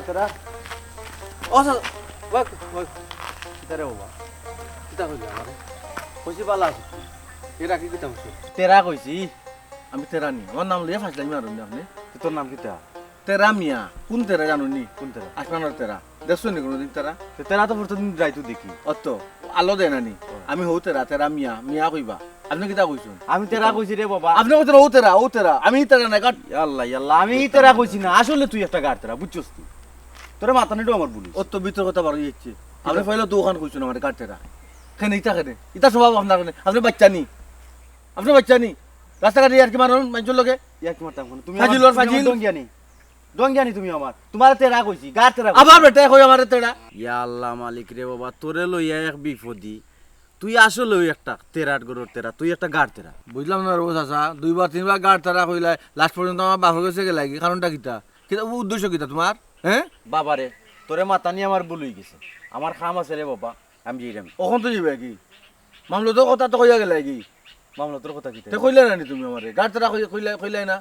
Tera. Oh, wag. Tera baবা কিতা কইলা আমারে কইছি বালা এরা কি কিতা কইছো Tera কইছি আমি তেরা নি আমার নাম লইয়া ফাজলাই মারুন না আপনি তোর নাম কিতা তেরা মিয়া কোন তেরা জানো নি কোন Tera আসমানের তেরা দেখছো নি কোনদিন তেরা Tera তো প্রতিদিন যাইতো দেখি অত আলো দেয় নানি আমি হৌ তেরা তেরা মিয়া মিয়া কইবা আপনি কিতা কইছুন আমি Tera কইছি রে বাবা আপনি কইতেন ও তেরা আমি তেরা না কাট আল্লাহ আল্লাহ আমি Tera কইছি না আসলে তুই একটা গাড় Tera বুঝছস তুই তোরে মাথা নিটো আমার বলিস অত ভিতর কথা বাড়ি যাচ্ছে আপনি পয়লা দোকান কইছুন আমার কাট তেরা কেন ইতা কেন ইতা স্বভাব আপনার কেন আপনি বাচ্চা নি রাস্তাঘাটে আর কি মারুন মানুষের লগে ইয়া কি মারতাম কোন তুমি ফাজিল ওর ফাজিল। ডঙ্গিয়ানি তুমি আমার তোমার Tera কইছি গাড় Tera আবার বেটা কই আমার তেরা ইয়া আল্লাহ মালিক রে বাবা তোরে লইয়া এক বিপদি তুই আসলে ওই একটা তেরাট গরুর তেরা তুই একটা গাড় তেরা বুঝলাম না রোজ আসা দুইবার তিনবার গাড় তারা কইলা লাস্ট পর্যন্ত আমার বাপের কাছে গেলাই কারণটা কিতা কিতা উদ্দেশ্য কিতা তোমার হ্যাঁ বাবারে তোরে মাথা নিয়ে আমার ভুল হয়ে গেছে আমার খাম আছে রে বাবা আমি যাইলাম ওখান তো যাবে কি মামলো তো কথা তো কইয়া গেলাই কি মামলা তোর কথা কি তে কইলা না তুমি আমারে গাড় তারা কইলাই না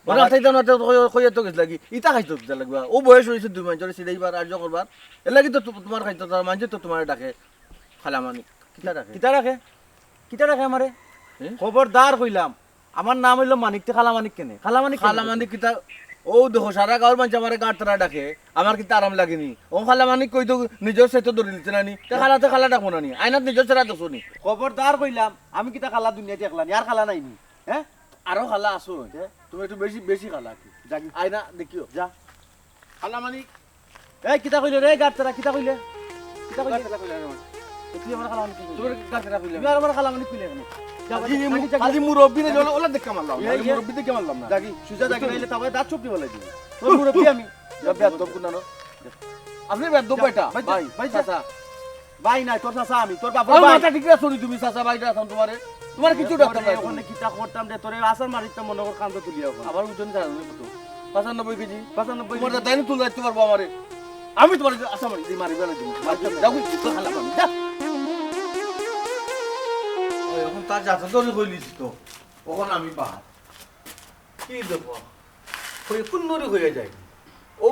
ওরা খাইতা না তো কইয়া তো গেছ লাগি ইতা খাইতো কিতা লাগবা ও বয়স হইছে দুই মাস ধরে সিধাইবার আর্য করবার এর লাগি তো তোমার খাইতো তার মাঝে তো তোমার ডাকে খালামানি কিতা ডাকে কিতা রাখে আমারে হ্যাঁ? খবরদার কইলাম আমার নাম হইলো মানিকতে খালা মানিক কেনে খালামানি কিতা ও দেখো সারা গাঁর মানুষ আমার গাড় তারা ডাকে আমার কিন্তু আরাম লাগেনি ও খালামানি কই তো নিজের সাথে ধরে নিতে নানি তে খালা ডাকবো নানি আইনাত নিজের সারা দেখছো নি খবরদার কইলাম আমি কিতা খালা দুনিয়াতে একলা নি আর খালা নাই নি হ্যাঁ আরো খালা আসো তুমি একটু বেশি খালা কি জাগি আইনা দেখিও যা খালামানি এই কিতা কইলে রে গাড় কিতা কইলে তুই আমার খালা মানিক তোর গাড় তারা কইলা তুই আর আমার খালা মানিক কইলে কেন খালি মুরব্বি নে জলে ওলা দেখে মারলাম এই, এই। মুরব্বি দেখে মারলাম না জাগি সুজা জাগি নাইলে তাও দাঁত চুপটি বলে দিবি তোর মুরব্বি আমি বেদ দব কুনানো আপনি বেদ দব বেটা ভাই ভাই, চাচা ভাই নাই তোর চাচা আমি তোর বাবা আমার ভাই মাথা ঠিক আছে তুমি চাচা ভাইটা আছেন তোমার কিছু ডাক্তার নাই ওখানে কিতা করতাম রে তোরে আসার মারিতাম মনে কর কান্দ তুলিয়া ওখানে আবার ওজন ছাড়া কত 95 কেজি 95 তোমার দাইনি তুলে দিতে পারবো আমারে আমি তোমার আশা মারি দিই মারি বেলা দিই যাও তো খালা পাবি যা ওই এখন তার যাতে তো কইলিস তো ওখানে আমি বাহার কি দেব কই কোন নরি হয়ে যায় ও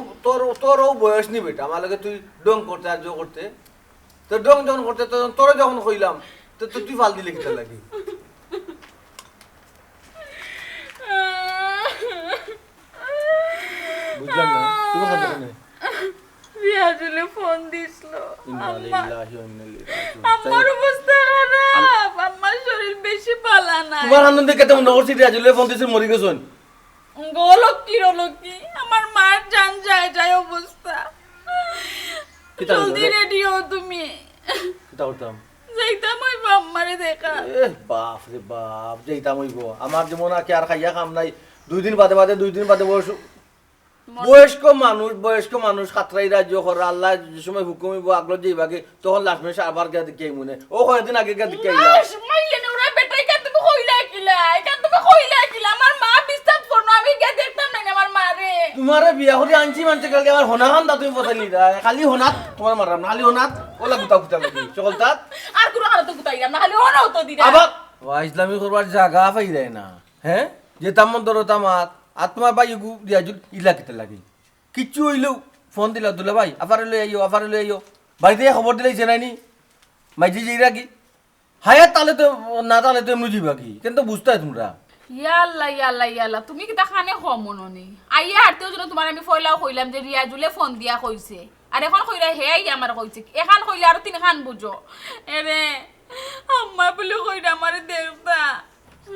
তোর ও বয়স নি বেটা আমার লাগে তুই ডং করতে আর জো করতে তো ডং যখন করতে তো তোর যখন কইলাম তো তুই ফাল দিলে কিটা লাগি বুঝলাম না তুমি কথা কেন রিয়াজুলে ফোন দিছিল ইন্না লিল্লাহি ওয়া ইন্না ইলাইহি রাজিউন আমার অবস্থা খারাপ আমার শরীর বেশি ভালো না তোমার আনন্দ দেখে তেমন নগর সিটি আজলে ফোন দিছে মরি গেছন গোলকি আমার মার জান যায় অবস্থা কিতা হলো জলদি রেডি হও তুমি কিতা করতাম যাইতাম ওই আমারে দেখা এ বাপ রে বাপ যাইতাম হইব আমার যেমন আর কি আর খাইয়া কাম নাই দুই দিন বাদে বয়স্ক মানুষ খাতরাই রাজ্য করে আল্লাহ যে সময় হুকুম হইব আগলো যাইবাকে তখন লাস্ট মেশে আবার গিয়া দেখে মনে ও কয়েকদিন আগে গিয়া দেখে আইলা মাইলে ওরা বেটাই কান তুমি কইলা কিলা আমার মা বিশ্বাস করনো আমি গে দেখতাম না আমার মারে তোমারে বিয়া করে আনছি মানছে কালকে আমার হোনাখান দা তুমি বসাইলি খালি হোনাত তোমার মারাম না খালি হোনাত ওলা গুতা লাগি সকল তাত আর কোনো হালত গুতাইলাম না খালি ওরাও তো দিরা আবার ইসলামী করবার জায়গা পাই দেয় না হ্যাঁ যে তামন দরতামাত আর তোমার ভাই এগু দিয়াজুল ইলা কেটে লাগে কিচ্ছু হইলেও ফোন দিলা দুলা ভাই আফারে লই আইও বাড়িতে খবর দিলে জানাইনি মাইজি যাইরা কি হায়াত তাহলে তো না তাহলে তো এমনি যাবা কি কিন্তু বুঝতে তোমরা ইয়াল্লা তুমি কি তা খানে মননি আইয়া হারতেও যেন তোমার আমি ফয়লাও কইলাম যে রিয়াজুলে ফোন দিয়া কইছে আর এখন কইরা হে আই আমার কইছে এখন কইলে আর তিন খান বুঝো এরে আম্মা বলে কইরা আমারে দেখতা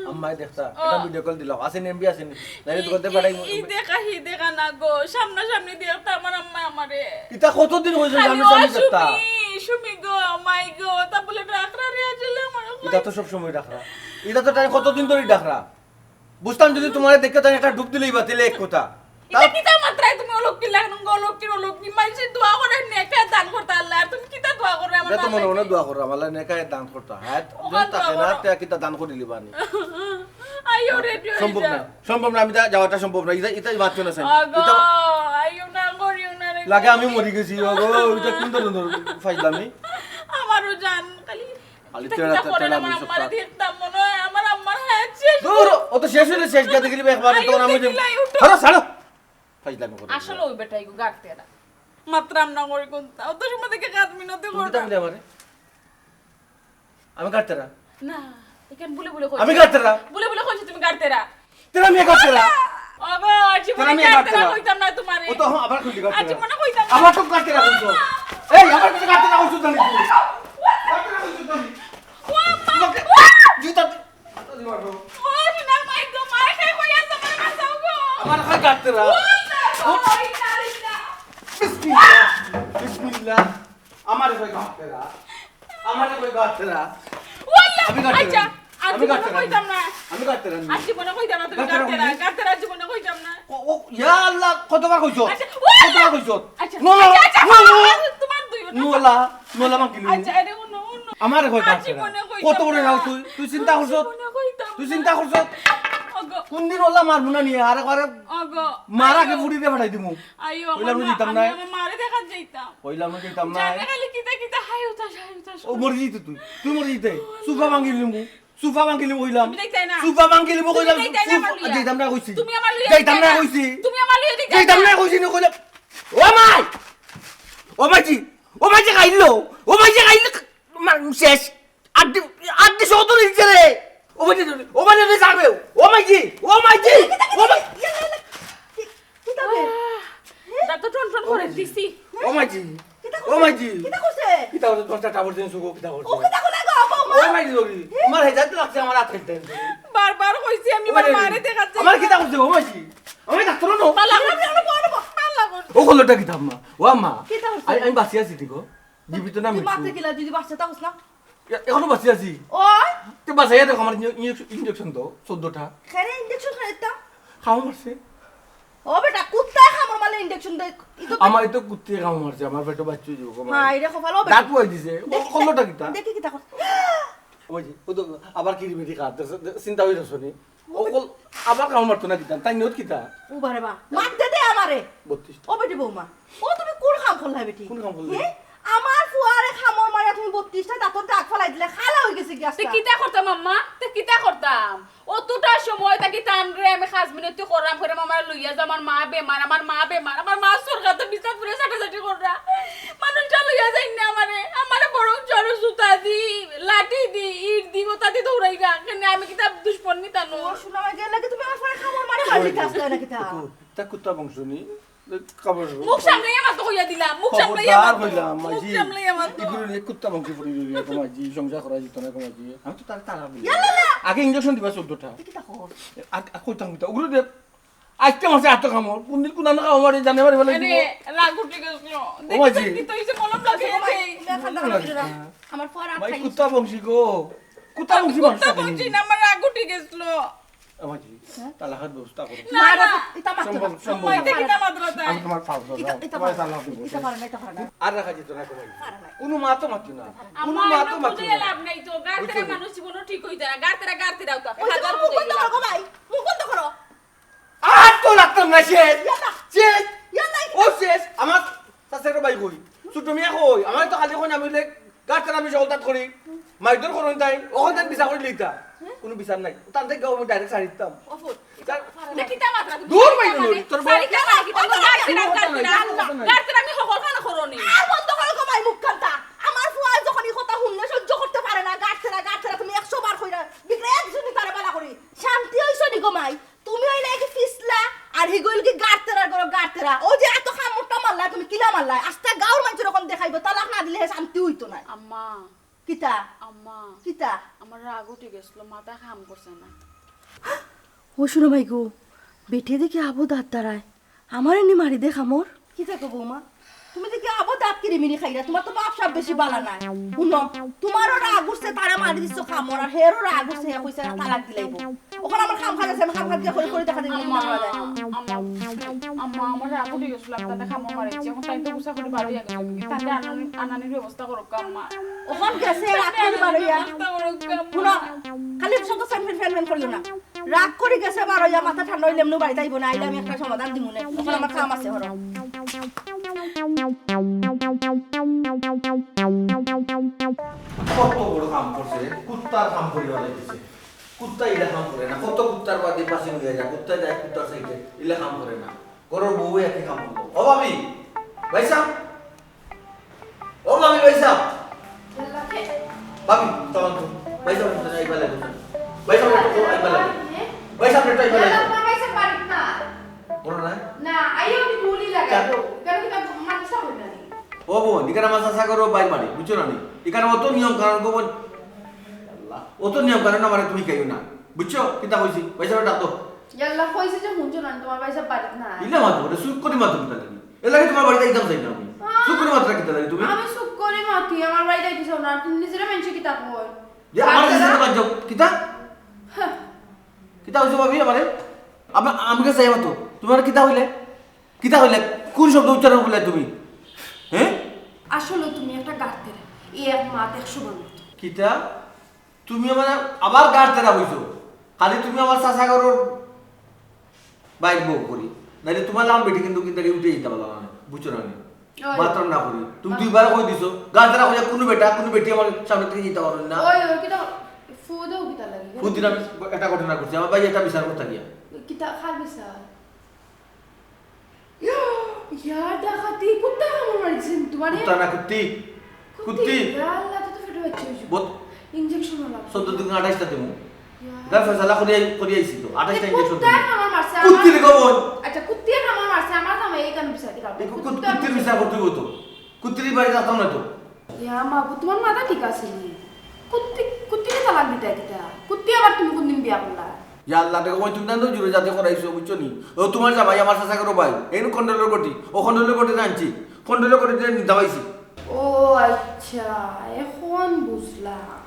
আম্মাই দেখতা এটা ভিডিও কল দিলাও আসেন এমবি আসেন নাইলে তো করতে পারাই ই দেখা না গো সামনাসামনি দেখতা আমার আম্মা আমারে এটা কতদিন হইছে সামনে দেখতা সুমি গো মাই গো তা বলে রাখরা রিয়াজুলে আমার এটা তো সব সময় রাখরা এটা তো টাইম কতদিন ধরে রাখরা বুঝতাম যদি তোমারে দেখতে তাই একটা ডুব দিলেই বাতিলে এক কথা এটা কিতা মাত্রায় তুমি অলক্কি লাগন অলক্কি মাইছে দোয়া করে নেকা দান করতে আল্লাহ তুমি কিতা দোয়া করে আমার এটা তো মনে মনে দোয়া করো আমার নেকায় দান করতে হ্যাঁ যদি তাকে না তে কিতা দান করে দিবানি আইও রেডিও সম্ভব না আমি যাওয়াটা সম্ভব না এটা মাত্র না এটা আইও না করিও না রে লাগে আমি মরি গেছি ওগো এটা কোন ধরনের ফাইজলামি আমারও জান খালি খালি তেরা আমি সব আমার দেখতাম মনে হয় আমার আম্মার হাত শেষ দূর ও তো শেষ হইলে শেষ গেতে গেলি একবার তখন আমি ছাড়ো ফাইজলামি করে আসলে ওই বেটাই গো গাড়তেরা মাত্র আমরা করি কোনটা অত সময় থেকে কাজ মিনতি তুমি করো তো আমি আমারে আমি কাটতেরা না এখান বলে বলে কই আমি কাটতেরা বলে বলে কইছ তুমি গাড়তেরা তেরা আমি কাটতেরা ওগো জীবনে আমি গাড়তেরা গাড়তেরা। কইতাম না তোমারে ও তো আবার কইলি আজ কাটতেরা জীবনে কইতাম না আমার তো কাটতেরা কইছো এই আমার কাছে কাটতেরা কইছো জানি কাটতেরা কইছো জানি জুতা মারবো ও সোনার মাই গো মার খাই কই আছে আমার বাঁচাও গো আমার খাই কাটতেরা ওই নারিটা বিসমিল্লাহ বিসমিল্লাহ আমার কই কাটতেরা আমার কই কাটতেরা ওয়াল্লাহ আমি গাড়তেরা। আচ্ছা আজ আমি জীবনে গাড়তেরা। কইতাম না আমি কাটতেরা আজ জীবনে কইতাম না তুমি গাড়তেরা গাড়তেরা কইনি। গাড়তেরা জীবনে কইতাম না ও ইয়া আল্লাহ কতবার কইছো আচ্ছা কতবার কইছো আচ্ছা নো নো আচ্ছা তোমার দুই নোলা নোলা মাকিলি আচ্ছা আরে উনো উনো আমার কই আজ কাটতেরা জীবনে কইতাম কত বড় না। নাও তুই তুই চিন্তা করছো জীবনে কইতাম তুই না। চিন্তা করছো ওগো কোন দিন ওলা মারবো না নিয়ে আরে আরে ওগো মারাকে ফুড়ি দিয়ে পাঠাই দিমু আইও কইলাম না আমার দিতাম না। আমার মারে দেখা যাইতাম কইলাম না দিতাম না জানে খালি কিতা কিতা হাই উতাস ও মরে যেতে তুই মরে যেতে সুফা ভাঙি লিমু সুফা ভাঙি লিমু কইলাম তুমি দেখতাই না। সুফা ভাঙি লিমু কইলাম তুমি দেখতাই না আমার লইয়া। যেতাম না কইছি তুমি আমার লইয়া যেতাম না দেখতাই কইছি তুমি আমার লইয়া দেখতাই যেতাম না কইছি না কইলাম ও মাইজি খাইলো শেষ আড্ডি সৌদ দিচ্ছে রে ও মাইজি যাবে ও মাইজি দা তো টন টন করে দিছি ও মাইজি কিতা কইছে কিতা হচ্ছে দশটা টাবর দিন সুগো কিতা ও হচ্ছে কিতা কইলা গো ও বৌমা মাইজি লরি আমার হেজাত লাগছে আমার হাত খেলতে বারবার কইছি আমি আমার মারে দেখা যাই আমার কিতা করছে ও মাইজি আমি ডাক্তার নো পালা পালা ও কলটা কিতা আম্মা ও আম্মা কিতা হচ্ছে? আমি বাঁচি আছি দিগো জীবিত না তুই মারতে মৃত্যু গেলা যদি বাচ্চা তাকস না এখনো বাঁচি আছি ওই তো বাঁচাইয়া দেখো আমার ইঞ্জেকশন তো 14টা খেরে ইনজেকশন খাইতা খাওয়া মারছে ও বেটা কুত্তায় খামর মারলে ইনজেকশন দে ইতো আমার তো কুত্তে খাওয়া মারছে আমার পেটে বাচ্চা যাবো হাই রে কপাল ও দাঁত বেটা বই দিছে কলটা কিতা দেখি কিতা কর ওই যে ও তো আবার কি রিমেডি কাটতে চিন্তা হইছ শুনি ও কল আবার খাওয়া মারতো না কিতা তাই নিয়ত কিতা ও বারে বা মারতে দে আমারে 32 ও বেটি বৌমা ও তুমি কোন খাম ফলাই বেটি কোন কাম করলি? হে? আমার ফুয়ারে খামর মারিয়া তুমি 32টা দাঁতর দাগ ফলাই দিলে খালা হই গেছে তে গ্যাসটা কিতা করতাম আম্মা তে কিতা করতাম অতটা সময় তাকি টানরে আমি খাস মিনতি করলাম করে আমার লইয়া যা আমার মা বেমার আমার মা সরকার তো বিছাত পুরে সাটাসাটি কররা মানুষটা লইয়া যাই না আমারে বড় জড় সুতা দি লাঠি দি ইট দি ওতা দি দৌড়াইরা কেন আমি কিতা দুশ্মন নিতানো ও শোনা মাই গেলে কি তুমি আমার ফুয়ারে খামর মারি মারলি কাজ না কিতা তা কুত্তা বংশ নি খবর মুখ সামনে আমার তো কইয়া দিলাম মুখ সামনে খবরদার আমার হইলাম মুখ মাঝি সামনে আমার তো এগুলো নিয়ে কুত্তা বংশ পড়ি রইল মাঝি সংসার করা যেত না মাঝি আমি তো তার তারা বলি ইয়ালা না আগে ইঞ্জেকশন দিবা 14টা কিতা কর কইতাম কিতা ওগুলো দে আজকে মাসে এত কামড় কোন দিন কোন না কামড় জানে পারি বলে আরে রাগ উঠে গেছিল মাঝি। দেখি তো হইছে কলম লাগিয়েছে আমার ফুয়ারে ভাই খাই কুত্তা বংশী গো কুত্তা বংশী মানুষ কুত্তা থাকে বলছি নি। না আমার রাগ উঠে গেছিল মাঝি তালা হাত ব্যবস্থা করো না না ইতা মাত্র সম্ভব সম্ভব মই না। দেখি না মাদ্রাসা আমি তোমার পাও দাও ইতা তোমার তালা দিব ইতা পারে না ইতা পারে না আর রাখা যেত না কমাই কোনো মা তো মাতি না কোনো আমার মা তো তো মাতি বুঝে না লাভ নাই তো গার্তেরা মানুষ জীবন ঠিক হইতা না গার্তেরা তো ওই হাজার মুখ বুঝে বন্ধ করো ভাই মুখ বন্ধ করো আর তো লাগতাম না শেষ শেষ ইয়ালা ও শেষ আমার সাসের ভাই কই ছোট মিয়া কই আমার তো খালি কই আমি গাছ আমি জলদাত করি মাইদর করুন তাই ওখানে বিচা করে লিখতা কোনো বিচার নাই তার থেকে আমি ডাইরেক্ট সারি দিতাম অফুট দেখি তা মাত্রা দূর বাইরে লই, তোর বউ- সারি কাটা কি তো গার্তেরা আমি হকল খানা করনি আর বন্ধ করো গো ভাই মুখ কান্তা আমার ফুয়া যখন এই কথা শুনলে সহ্য করতে পারে না গাছরা তুমি 100 বার কইরা বিগ্রে একজনই তারে বালা করি শান্তি হইছ নি গো মাই তুমি হইলে কি ফিসলা আর হিগইল কি গাড়তেরা ও যে এত খামুটা মারলা তুমি কিলা মারলা আস্তে গাওর মানুষ যখন দেখাইবো তালাক না দিলে হে শান্তি হইতো না আম্মা কিতা আম্মা কিতা আমার রাগ উঠে গেছিল মাথা কাম করছে না ও শুনো ভাই গো বেটে দেখি আবু দাঁত দাঁড়ায় আমার এনে মারি দেখ আমর কি থাকো বৌমা তুমি দেখি আবু দাঁত কিরে মিনি খাইরা তোমার তো বাপ সাপ বেশি বালা নাই শুনো তোমারও রাগ উঠছে তারা মারি দিচ্ছ খামর আর হেরও রাগ উঠছে হে কইছে তালাক দিলাইব ওখানে আমার খাম খাইছে আমি খাম খাইতে করে দেখা দিই আম্মা মারা যায় আম্মা আমার রাগ উঠে গেছিল তাতে খামো মারিছে এখন তাই তো গুছা করে বাড়ি আগে তাতে আনানির ব্যবস্থা করো আম্মা ওখান গেছে রাগ করে বারইয়া ব্যবস্থা করো শুনো খালি সব ফ্যান করিও না রাগ করে গেছে বারইয়া মাথা ঠান্ডা হইলে এমনি বাড়িতে আইব না আইলে আমি একটা সমাধান দিমু না ওখানে আমার কাম আছে হরো কত বড় কাম করছে কুত্তার কাম করিবার লাগিছে কুত্তা ইলা কাম করে না কত কুত্তার বাদে পাশে নিয়ে যায় কুত্তা যায় কুত্তার সাইডে ইলা কাম করে না করো বউ একই কাম করলো ও ভাবি ভাইসা ও ভাবি ভাইসা ভাবি চলো তো ভাইসা তো আইবা লাগে ভাইসা তো আইবা লাগে ভাইসা তো আইবা লাগে বলো না না আইও নি গুলি লাগাবো কেন কি মানসা হই না ও বোন এখানে আমার চাষা করো বাইর বাড়ি বুঝছো না নি এখানে অত নিয়ম কারণ গো বোন আল্লাহ অত নিয়ম কারণ আমার তুমি খাইও না বুঝছো কিতা কইছি পয়সা ডাকো ইয়াল্লা কইছে যে হুনছো না তোমার পয়সা বাড়ি না ইলা মাত্র ওটা সুখ করে মাত্র কিতা লাগি এ লাগে তোমার বাড়িতে একদম যাই না আমি সুখ করে মাত্র কিতা লাগি তুমি আমি সুখ করে মাতি আমার বাড়িতে কিছু না তুমি নিজেরা মেনছি কিতা কই যে আমার কাছে তো বাজো কিতা কিতা হইছো ভাবি আমারে আমি কাছে যাই মাত্র তোমার কিতা হইলে কোন শব্দ উচ্চারণ করলে তুমি হ্যাঁ আসলে তুমি একটা গাড়তে এই এক মাত 100 বার মতো কিতা তুমি আমার আবার গাড়তেরা হইছো খালি তুমি আমার চাষা করো বাইক বউ করি নাইলে তোমার নাম বেটি কিন্তু কিন্তু উঠে যেতে পারলাম না বুঝছো না মাত্র না করি তুমি দুইবার কই দিছো গাড়তেরা হইয়া কোনো বেটি আমার সামনে থেকে যেতে পারো না ওই কিতা ফুদও কিতা লাগি ফুদিন আমি একটা ঘটনা করছি আমার ভাই এটা বিচার করতে গিয়া কিতা খাল বিচার ইয়া ডাকাতি কুত্তা কামড় মারছেন তোমারে কুত্তা না কুত্তি আল্লাহ তো ফেটো হচ্ছে বহুত ইনজেকশন লাগা 14 দিন 28টা দেবো গাল ফয়সালা করি আইছি তো 28টা ইনজেকশন কুত্তা কামড় মারছে কুত্তি রে গোবন আচ্ছা কুত্তি কামড় মারছে আমার নামে এই কাম বিচার কিতা কুত্তির বিচার করতে হইব তো কুত্তির বাড়ি যাতাম না তো ইয়া মা তোমার মাথা ঠিক আছে নি কুত্তি তালাক দিতা কিতা কুত্তি আবার তুমি কোনদিন বিয়া করলা ইয়া আল্লাহ দেখো তুমি না তো জুড়ে যাতে করাইছো বুঝছো নি ও তোমার জামাই আমার চাচা করো ভাই এইনু কন্ডলের গটি ও কন্ডলের গটি আনছি কন্ডলের গটি দাবাইছি ও আচ্ছা এখন বুঝলাম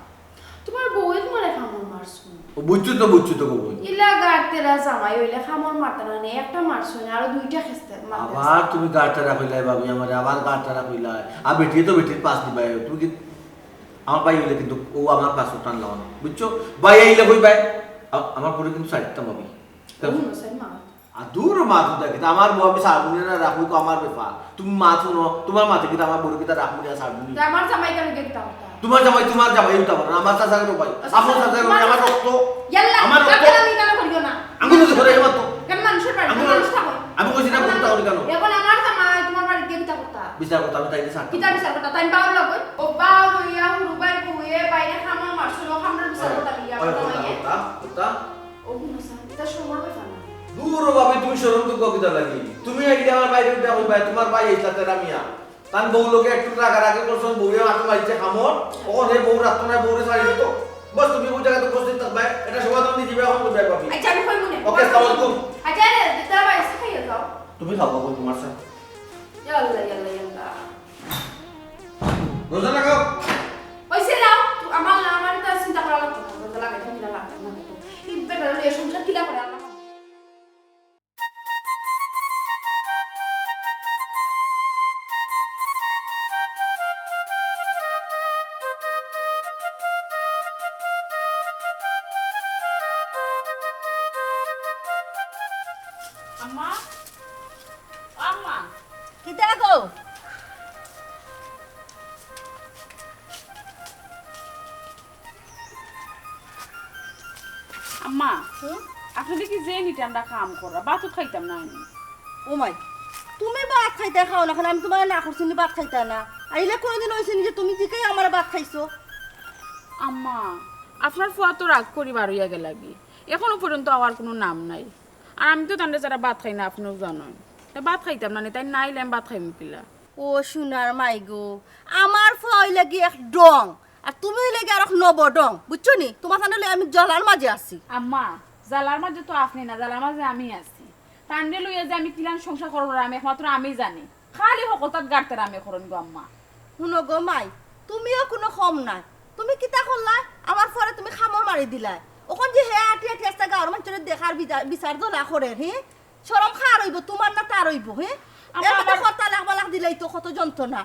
তোমার বউয়ে তোমার কামড় মারছো ও বুঝছো তো গো ইলা গাড়তেরা জামাই হইলে কামড় মারতা না একটা মারছো না আর দুইটা খেস্তে মারতে আবার তুমি গাড়টারা কইলাই ভাবি আমারে আবার গাড়টারা কইলাই আর বেটির পাস দিবাই তুমি কি আমার ভাই হইলে কিন্তু ও আমার পাস টান লাও না বুঝছো ভাই আইলে কই ভাই আমার পরে কিন্তু সাইডটা ভাবি দূর মা তো দেখে আমার বউ আমি সারবুনি না রাখবো তো আমার ব্যাপার তুমি মা শুনো তোমার মাথা কিন্তু আমার বড় কিতা রাখবো না সারবুনি আমার জামাই কেন গেতা হতা তোমার জামাই উঠা পারো আমার চাচা করো ভাই আপনার চাচা করো আমার রক্ত ইয়াল্লা আমার রক্ত আমি কেন করিও না আমি তো ধরে আমার তো কেন মানুষের বাড়ি মানুষ থাকো আমি কইছি না করতে করি কেন এখন আমার জামাই তোমার বাড়ি গেতা হতা বিচার করতে আমি তাইলে সাথ কিতা বিচার করতা তাই বাউল লগ ও বাউল ইয়া হুরুবাই কইয়ে বাইরে খামা মারছো খামরা বিচার করতা ইয়া কথা ও গুনসা এটা সময় ব্যাপার না দূর ভাবে তুমি শরম তো কবিতা লাগি তুমি আইলে আমার বাইরে উঠা কই ভাই তোমার ভাই এইটা তেরা মিয়া তান বউ লোকে একটু রাগারাগি করছন বউয়ে হাতে মাইছে খামর ওখানে বউ রাত না বউরে ছাড়ি দিত বস তুমি ওই জায়গাতে উপস্থিত থাকবে এটা সমাধান দিয়ে দিবে এখন তুমি পাবি আচ্ছা আমি কই মনে ওকে আসসালামু আলাইকুম আচ্ছা রে তেরা ভাই খাইয়া যাও তুমি খাও বাবু তোমার সাথে ইয়াল্লা রোজা লাগাও ওইসে নাও আমার তো চিন্তা করা লাগবে না রোজা লাগাই তুমি না লাগবে না তো এই বেটার এই সংসার কিলা করে আল্লাহ আম্মা কি দেখো আম্মা আসলে কি যে নিতে আমরা কাম করা বাতু খাইতাম না আমি ও মাই তুমি ভাত খাইতে খাও না আমি তোমার না করছি ভাত খাইতে না আইলে কোনদিন হইছে যে তুমি দিকেই আমার ভাত খাইছো আম্মা আপনার ফুয়া তো রাগ করিবার হইয়া গেল লাগি এখনো পর্যন্ত আমার কোনো নাম নাই আর আমি তো তান্ডে যারা ভাত খাই না আপনিও জানেন তা ভাত খাইতাম না তাই নাইলে আমি ভাত খাইম কিলা ও সোনার মাই গো আমার ফয় লাগি এক ডং আর তুমি লাগি আর এক নব ডং বুঝছো নি তোমার সামনে আমি জলার মাঝে আছি আম্মা জালার মাঝে তো আপনি না জালার মাঝে আমি আছি তান্ডে লইয়া যে আমি কিলান সংসার করবো আমি একমাত্র আমি জানি খালি হকতাত গাড়তে আমি করন গো আম্মা শুনো গো মাই তুমিও কোনো কম নাই তুমি কিতা করলাই আমার পরে তুমি খামর মারি দিলাই ওখান যে হে আটি আটি আসতে গাঁর মানুষের দেখার বিচার দলা করে হে শরম খার হইব তোমার না তার হইব হে আমার কথা লাগবা লাগ দিলাই তো কত যন্ত্রণা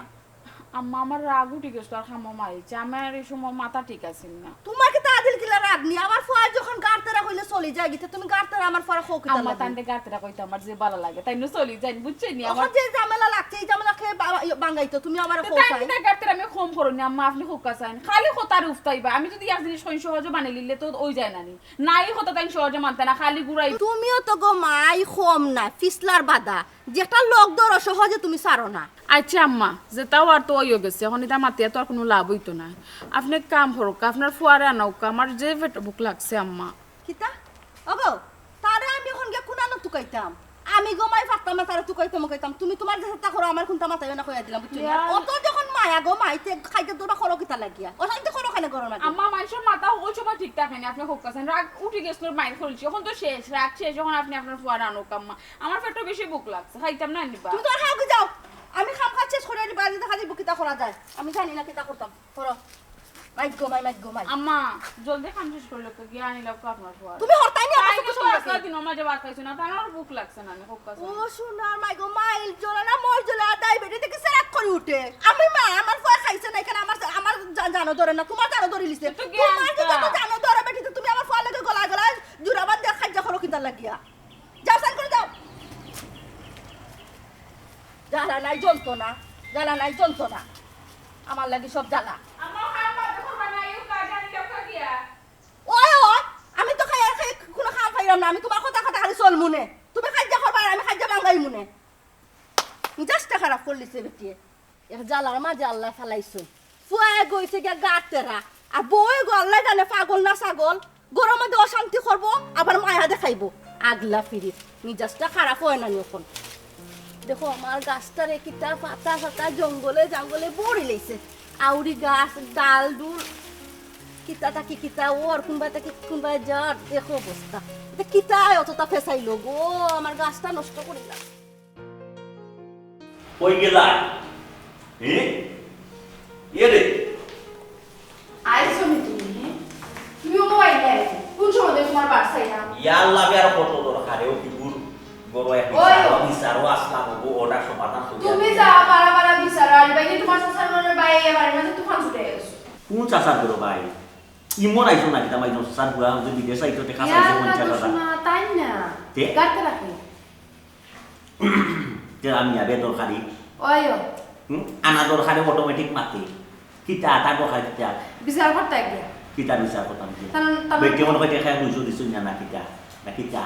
আম্মা আমার রাগও ঠিক আছে আর খামো মারিছে আমার এই সময় মাথা ঠিক আছে না তোমার কি তাদিল কিলা রাগ নি আমার ফয় যখন গাড়তেরা হইলে চলে যায় গিতে তুমি গাড়তেরা আমার পরে খোক আম্মা তান্ডে গাড়তেরা কইতে আমার যে ভালো লাগে তাই ন চলি যাই বুঝছেন নি আমার যে ঝামেলা লাগছে এই ঝামেলা খেয়ে বাঙ্গাইতো তুমি আমার খোক তান্ডে গাড়তেরা আমি কম করনি আম্মা আপনি হুক্কা চাইন খালি কথার উফতাইবা আমি যদি এক জিনিস কই সহজে মানে লিলে তো ওই যায় না নি নাই কথা তাই সহজে মানতে না খালি গুড়াই তুমিও তো গো মাই কম না ফিসলার বাদা যেটা লোক ধরো সহজে তুমি ছাড়ো না আচ্ছা আম্মা যেটাও আর তো ওইও গেছে এখন এটা মাতিয়া তো আর কোনো লাভ হইতো না আপনি এক কাম করুক আপনার ফুয়ারে আনাউকা আমার যে পেট বুক লাগছে আম্মা কিতা ওগো তারে আমি এখন গিয়ে কুনানো তুকাইতাম আমি গোমাই ফাকতাম তারে তুকাইতাম মুকাইতাম তুমি তোমার যে চেষ্টা করো আমার কোনটা মাথায় না কইয়া দিলাম বুঝছো না অত যখন মায়া গো মাইতে খাইতে দোড়া করো কিতা লাগিয়া ওখানে তো করো খানে করো না আম্মা মানুষের মাথা ওই সময় ঠিক থাকে না আপনি হুক্কা চাইন রাগ উঠে গেছিল মাইন্ড খুলছি এখন তো শেষ রাগ শেষ যখন আপনি আপনার ফুয়ারে আনুক আম্মা আমার পেটটা বেশি বুক লাগছে খাইতাম না নিবা তুমি তো আর হাও যাও আমি খাম খাচ্ছি শেষ করে দিবা যদি খালি বুকিতা করা যায় আমি জানি না কিতা করতাম করো মাইক গো মাই আম্মা জলদি খান শেষ করলো তো গিয়ে আনি লাও আপনার ফুয়ারে তুমি হরতাই না তাই আমার তো কিছু আসলা দিন মাঝে ভাত খাইছো না তার আর ভুক লাগছে না আমি হুক্কা ও চাইন সোনার মাই গো মাইল জ্বলা না মোর জ্বলা ডায়াবেটিস থেকে সেরাক করে উঠে আমি মা আমার ফুয়া খাইছে না এখানে আমার জানো ধরে না তোমার জানো ধরে লিছে তো জ্ঞান তোমার তা। যদি জানো ধরে বেটি তো তুমি আমার ফুয়া লাগে গলা জুরাবাদ দিয়ে খাইজা করো কিতা লাগিয়া যাও সান করে যাও জ্বালা নাই জ্বলতো না আমার লাগি সব জ্বালা আম্মা খান বাদ করবা না এই কাজ আনি লাও কা গিয়া ওই আমি তো খাই কোনো খাম খাইলাম না আমি তোমার কথা খালি চল মুনে তুমি খাইজা করবা আর আমি খাইজা বাঙ্গাই মুনে জাস্টটা খারাপ করলিছে বেটিয়ে এক জ্বালার মাঝে আল্লাহ ফেলাইছো ফুয়ায় গইছে গিয়া গাতেরা আর বই গো আল্লাহ জানে পাগল না ছাগল গরম মধ্যে অশান্তি করবো আবার মায়া দেখাইবো আগলা ফিরি মিজাজটা খারাপ হয় না এখন দেখো আমার গাছটারে কিতা পাতা ফাতা জঙ্গলে বড়ি লেছে আউরি গাছ ডাল ডুল কিতা ওর কোনবা যার দেখো অবস্থা এটা কিতা অতটা ফেসাইলো গো আমার গাছটা নষ্ট করিলাম কই গেলা রে আইছো নি তুমি মোবাইল নাই কোন সময় তোমার বাসায় না ইয়াল্লা বের কত দরকার ও কি গুরু গরো এক ওই। বিচারো আসলাম গো ওটা সমাধান হয়ে তুমি যা বারা বিচার আর বাইকে তোমার সাসার মনের বাইরে এবারে মানে তুফান ছুটে গেছে কোন চাচার গরো ভাই ইমন আইছো নাকি তামাই নো সার বুয়া যে বিদেশ আইতো তে খাসা যে মন চালা তাই না তে? গাতে রাখি তে আমি আবে দরকারি ওয়ো আনা দরকারে অটোমেটিক মাতে কিতা তা দরকার কিতা বিচার করতে গিয়া কিতা বিচার করতাম কি তাহলে- বেকে মনে কইতে খায় বুঝো দিছুন না কিতা না কিতা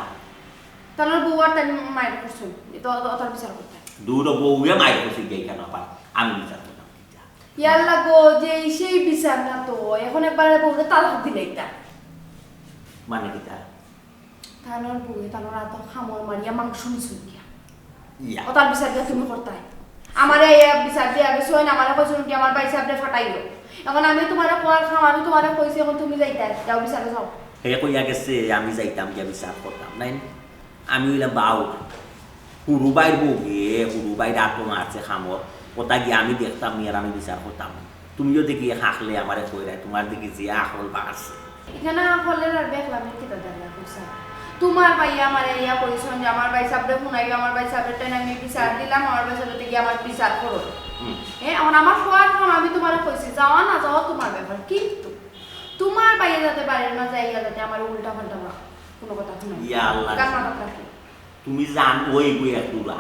তাহলে বুয়ার টাইম মাইর করছুন তো অতর বিচার করতে দূর বউয়ে মাইর কইছি গই কেন আপা আমি বিচার করতাম কিতা ইয়াল্লা গো যে সেই বিচার না তো এখন একবার বউরে তালাক দিলে এটা মানে কিতা তানোর বউয়ে তানোর রাত খামর মারিয়া মাংস নিছুন গিয়া ইয়া অতার বিচার দিয়া তুমি করতাই আমারে এই বিচার দিয়া গেছো না আমারে কইছুন কি আমার পয়সা আপনি ফাটাইলো এখন আমি তোমারে কোয়ার খাম আমি তোমারে কইছি এখন তুমি যাইতা যাও বিচারে যাও হে কইয়া গেছে আমি যাইতাম গিয়া বিচার করতাম নাই আমি হইলাম বাউ হুরুবাইর বউকে হুরুবাই রাতো মারছে খামর ওটা গিয়ে আমি দেখতাম আর আমি বিচার করতাম তুমিও দেখি হাঁকলে আমারে কইরা তোমার দিকে যে আখল বাড়ছে এখানে হলের আর দেখলাম কিটা দেখা কইছা তোমার ভাই আমার ইয়া কইছন যে আমার ভাই সাবরে শুনাইবে আমার ভাই সাবরে টাইম আমি বিচার দিলাম আমার ভাই সাবরে গিয়ে আমার বিচার করো এখন আমার খোয়ার খাম আমি তোমারে কইছি যাওয়া না যাওয়া তোমার ব্যাপার কিন্তু তোমার ভাইয়া যাতে বাড়ির না যাইয়া যাতে আমার উল্টা পাল্টা না কোনো কথা শুনাই ইয়া আল্লাহ কার মাথা রাখি তুমি জান ওই বই এক দুরা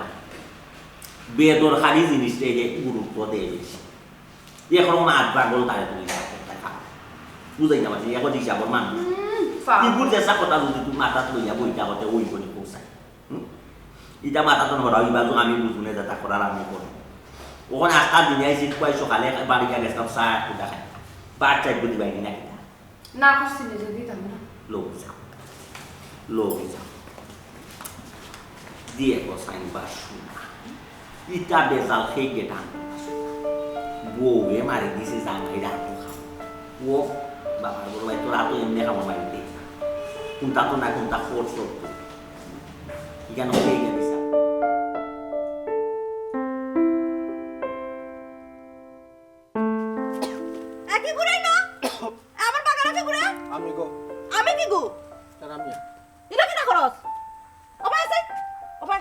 বেদরকারি জিনিসটা এই যে গুরুত্ব দেয় বেশি এখন মাত পাগল তারে তুমি বুঝাই না পারছি এখন হিসাবর মানুষ ইপুর যেসা কথা যদি তুমি মাথাত লইয়া বইটা হতে ওই বলি পৌঁছায় ইটা মাথাত নরা ওই বাজু আমি বুঝুনে যেটা করার আমি করি ওখানে আটটা দিনে আইসি কয় সকালে বাড়ি গেলে সব চা কুদা খায় পাঁচ চার বুঝি বাইনি না কিনা না করছি যে দিতাম না লোক যাও দিয়ে বসাইন বা শুনা ইটা বেজাল সেই গেটান বউয়ে মারি দিছে জামাই রাতো খাও ও বাবার বড় ভাই তোরা তো এমনি খাবো বাড়িতে কোনটা তো না কোনটা ফোর্স করতো কেন সেই গেছে একই ঘুরাই না আমার বাগান আছে ঘুরে আমি গো আমি কি গো তার আমি এটা কিনা খরচ ওপাই আছে ওপাই